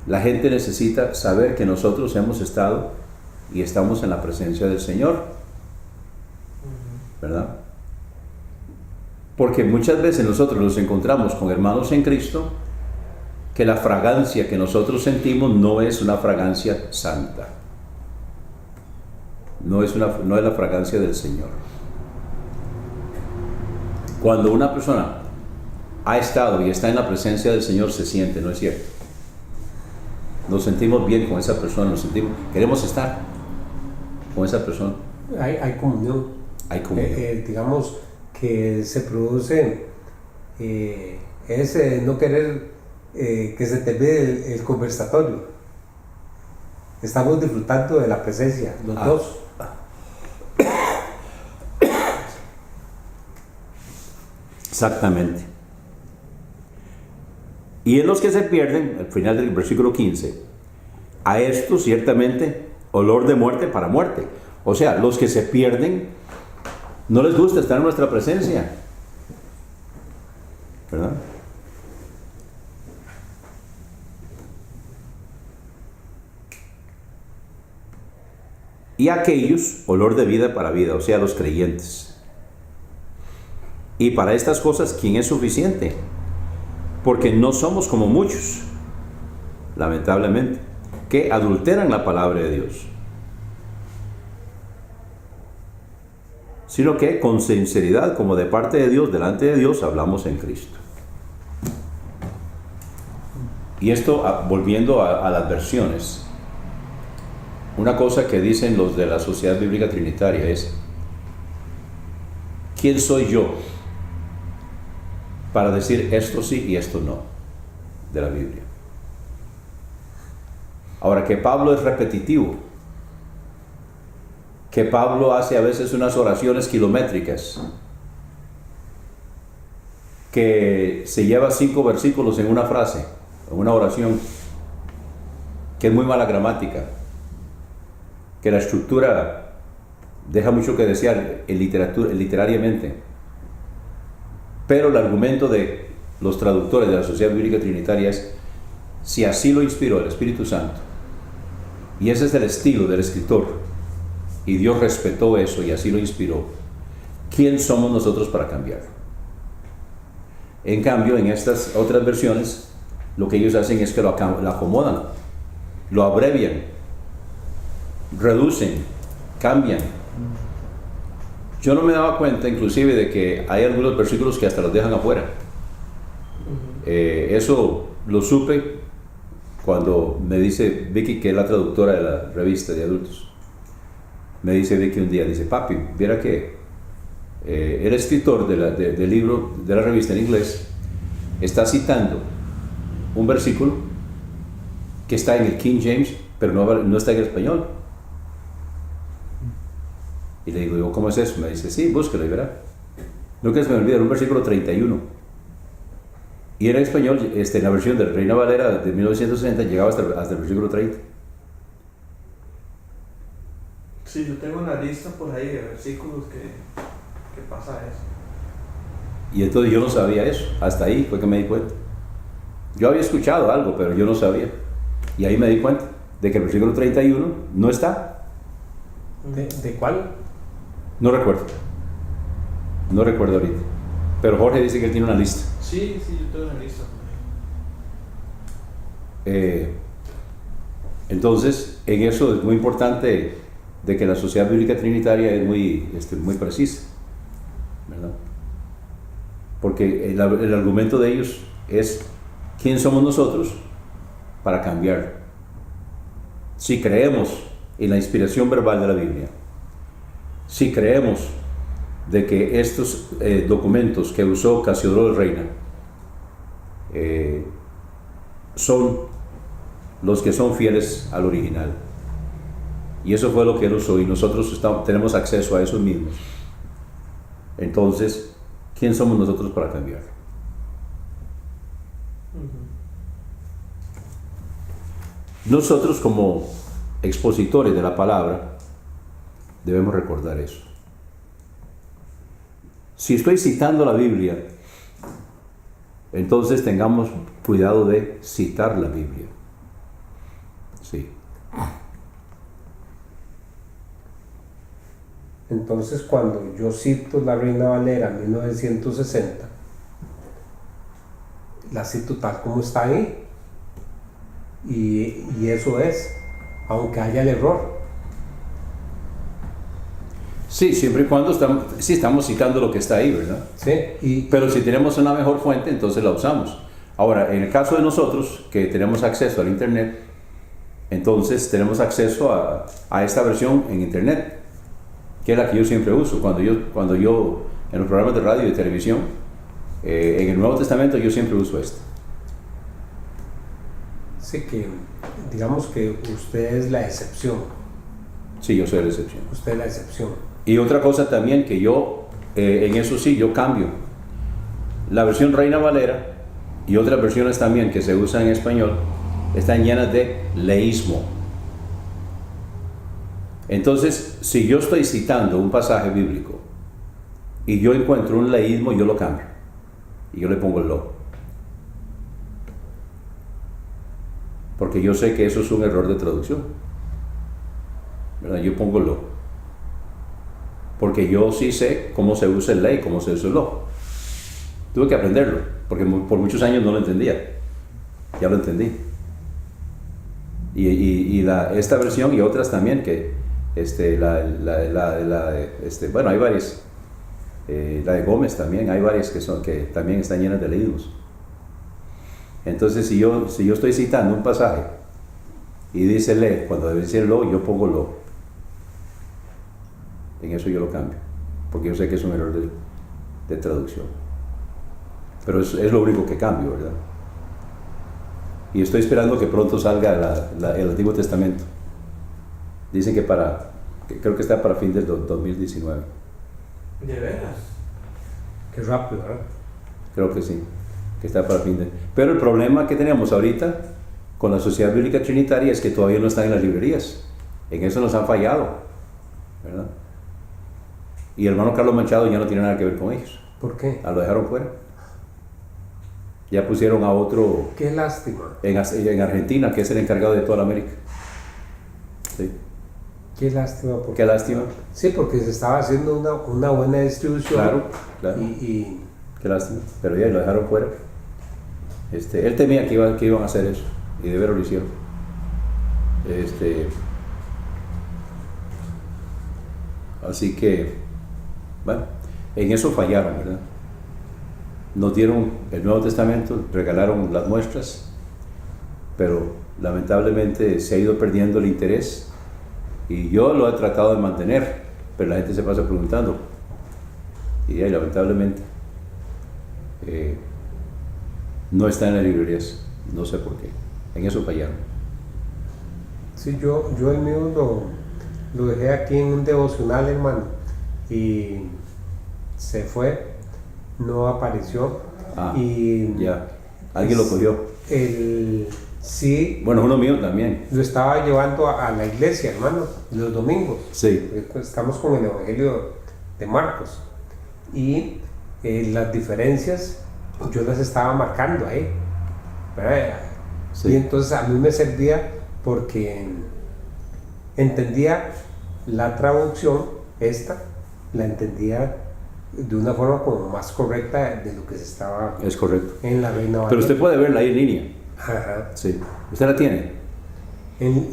La gente necesita saber que nosotros hemos estado y estamos en la presencia del Señor, ¿verdad? Porque muchas veces nosotros nos encontramos con hermanos en Cristo que la fragancia que nosotros sentimos no es una fragancia santa, no es la fragancia del Señor. Cuando una persona ha estado y está en la presencia del Señor, se siente, ¿no es cierto? Nos sentimos bien con esa persona, queremos estar con esa persona. Hay comunión. Hay comunión. Digamos que se produce ese no querer que se te olvide el conversatorio. estamos disfrutando de la presencia, los dos. Exactamente. Y en los que se pierden, al final del versículo 15, a estos ciertamente olor de muerte para muerte. O sea, los que se pierden, no les gusta estar en nuestra presencia, ¿verdad? Y aquellos, olor de vida para vida, o sea, los creyentes. Y para estas cosas, ¿quién es suficiente? Porque no somos como muchos, lamentablemente, que adulteran la palabra de Dios, sino que con sinceridad, como de parte de Dios, delante de Dios, hablamos en Cristo. Y esto, volviendo a las versiones, una cosa que dicen los de la Sociedad Bíblica Trinitaria es: ¿quién soy yo para decir esto sí y esto no de la Biblia? Ahora, que Pablo es repetitivo, que Pablo hace a veces unas oraciones kilométricas, que se lleva 5 versículos en una frase, en una oración, que es muy mala gramática, que la estructura deja mucho que desear literariamente. Pero el argumento de los traductores de la Sociedad Bíblica Trinitaria es: si así lo inspiró el Espíritu Santo, y ese es el estilo del escritor, y Dios respetó eso y así lo inspiró, ¿quién somos nosotros para cambiar? En cambio, en estas otras versiones, lo que ellos hacen es que lo acomodan, lo abrevian, reducen, cambian. Yo no me daba cuenta inclusive de que hay algunos versículos que hasta los dejan afuera. Eso lo supe cuando me dice Vicky, que es la traductora de la revista de adultos. Me dice Vicky un día, dice: papi, viera que el escritor del libro, de la revista en inglés, está citando un versículo que está en el King James, pero no está en el español. Y le digo: ¿cómo es eso? Me dice: sí, búsquelo y verá. Nunca se me olvida, un versículo 31. Y en español, en la versión de Reina Valera de 1960, llegaba hasta el versículo 30. Sí, yo tengo una lista por ahí de versículos que pasa eso. Y entonces yo no sabía eso. Hasta ahí fue que me di cuenta. Yo había escuchado algo, pero yo no sabía. Y ahí me di cuenta de que el versículo 31 no está. ¿De cuál? No recuerdo. No recuerdo ahorita. Pero Jorge dice que él tiene una lista. Sí, yo tengo una lista por ahí. Entonces, en eso es muy importante de que la Sociedad Bíblica Trinitaria es muy precisa, ¿verdad? Porque el argumento de ellos es: ¿quién somos nosotros para cambiar? Si creemos en la inspiración verbal de la Biblia, si creemos de que estos documentos que usó Casiodoro de Reina son los que son fieles al original, y eso fue lo que él usó, y nosotros tenemos acceso a esos mismos, entonces, ¿quién somos nosotros para cambiar? Nosotros, como expositores de la palabra, debemos recordar eso. Si estoy citando la Biblia, entonces tengamos cuidado de citar la Biblia. Sí. Entonces, cuando yo cito la Reina Valera 1960, la cito tal como está ahí, y eso es, aunque haya el error. Sí, siempre y cuando estamos citando lo que está ahí, ¿verdad? Sí. Pero si tenemos una mejor fuente, entonces la usamos. Ahora, en el caso de nosotros, que tenemos acceso al Internet, entonces tenemos acceso a esta versión en Internet, que es la que yo siempre uso. Cuando yo en los programas de radio y de televisión, en el Nuevo Testamento, yo siempre uso esta. Sí, que digamos que usted es la excepción. Sí, yo soy la excepción. Usted es la excepción. Y otra cosa también que yo, en eso sí, yo cambio. La versión Reina Valera y otras versiones también que se usan en español están llenas de leísmo. Entonces, si yo estoy citando un pasaje bíblico y yo encuentro un leísmo, yo lo cambio y yo le pongo el lo. Porque yo sé que eso es un error de traducción, ¿verdad? Yo pongo lo. Porque yo sí sé cómo se usa el le y cómo se usa el lo. Tuve que aprenderlo, porque por muchos años no lo entendía. Ya lo entendí. Esta versión y otras también, que bueno, hay varias. La de Gómez también, hay varias que también están llenas de leídos. Entonces, si yo estoy citando un pasaje y dice le, cuando debe decir lo, yo pongo lo. En eso yo lo cambio, porque yo sé que es un error de traducción. Pero es lo único que cambio, ¿verdad? Y estoy esperando que pronto salga el Antiguo Testamento. Dicen que creo que está para fin del 2019. ¿De veras? Qué rápido, ¿verdad? Creo que sí, que está para fin de... Pero el problema que tenemos ahorita con la Sociedad Bíblica Trinitaria es que todavía no están en las librerías. En eso nos han fallado, ¿verdad? Y el hermano Carlos Machado ya no tiene nada que ver con ellos. ¿Por qué? Lo dejaron fuera. Ya pusieron a otro Qué lástima. en Argentina, que es el encargado de toda la América. Sí. Qué lástima. Qué lástima. Sí, porque se estaba haciendo una buena distribución. Claro. Y Qué lástima. Pero ya lo dejaron fuera. Él temía que iban a hacer eso. Y de veras lo hicieron. Así que, bueno, en eso fallaron, ¿verdad? Nos dieron el Nuevo Testamento, regalaron las muestras, pero lamentablemente se ha ido perdiendo el interés y yo lo he tratado de mantener, pero la gente se pasa preguntando y ahí, lamentablemente no está en las librerías, no sé por qué, en eso fallaron. sí, yo el mío lo dejé aquí en un devocional, hermano, y se fue, no apareció. Y ya, alguien lo cogió. Sí. Bueno, uno mío también. Lo estaba llevando a la iglesia, hermano, los domingos. Sí. Estamos con el Evangelio de Marcos. Y las diferencias yo las estaba marcando ahí, ¿verdad? Sí. Y entonces a mí me servía porque entendía la traducción, la entendía de una forma como más correcta de lo que se estaba Es correcto. en la Reina Valera. Pero usted puede verla ahí en línea. Ajá. Sí. ¿Usted la tiene?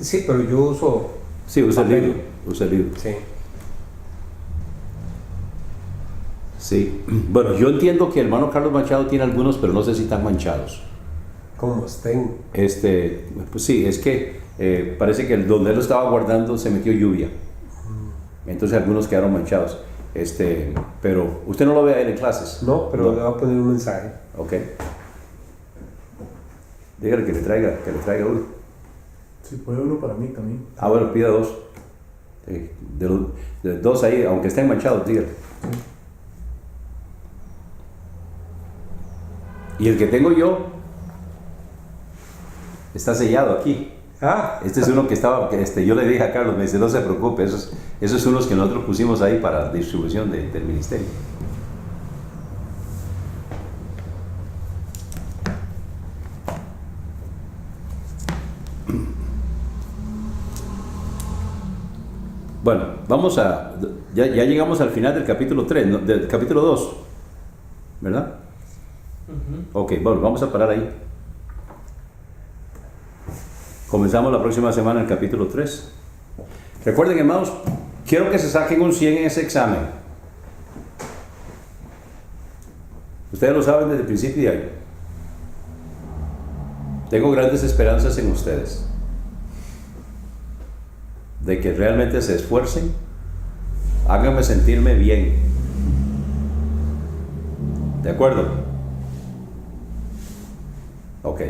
Sí, pero yo uso... Sí, usa el papel. libro. Usa el libro. Sí. Sí. Bueno, yo entiendo que el hermano Carlos Machado tiene algunos, pero no sé si están manchados. Como estén. Pues sí, es que parece que donde él lo estaba guardando se metió lluvia. Entonces algunos quedaron manchados. Pero usted no lo ve a él en clases. No, pero le voy a poner un mensaje. Ok. Dígale que le traiga uno. Si puede uno para mí también. Bueno, pida dos. De dos ahí, aunque estén manchados, dígale. Y el que tengo yo está sellado aquí. Este es uno que estaba, yo le dije a Carlos, me dice, no se preocupe, esos son los que nosotros pusimos ahí para distribución del ministerio. Bueno, ya llegamos al final del capítulo 3, ¿no? Del capítulo 2, ¿verdad? Ok, bueno, vamos a parar ahí. Comenzamos la próxima semana el capítulo 3. Recuerden, hermanos, quiero que se saquen un 100 en ese examen. Ustedes lo saben desde el principio de año. Tengo grandes esperanzas en ustedes, de que realmente se esfuercen, háganme sentirme bien. ¿De acuerdo? Ok.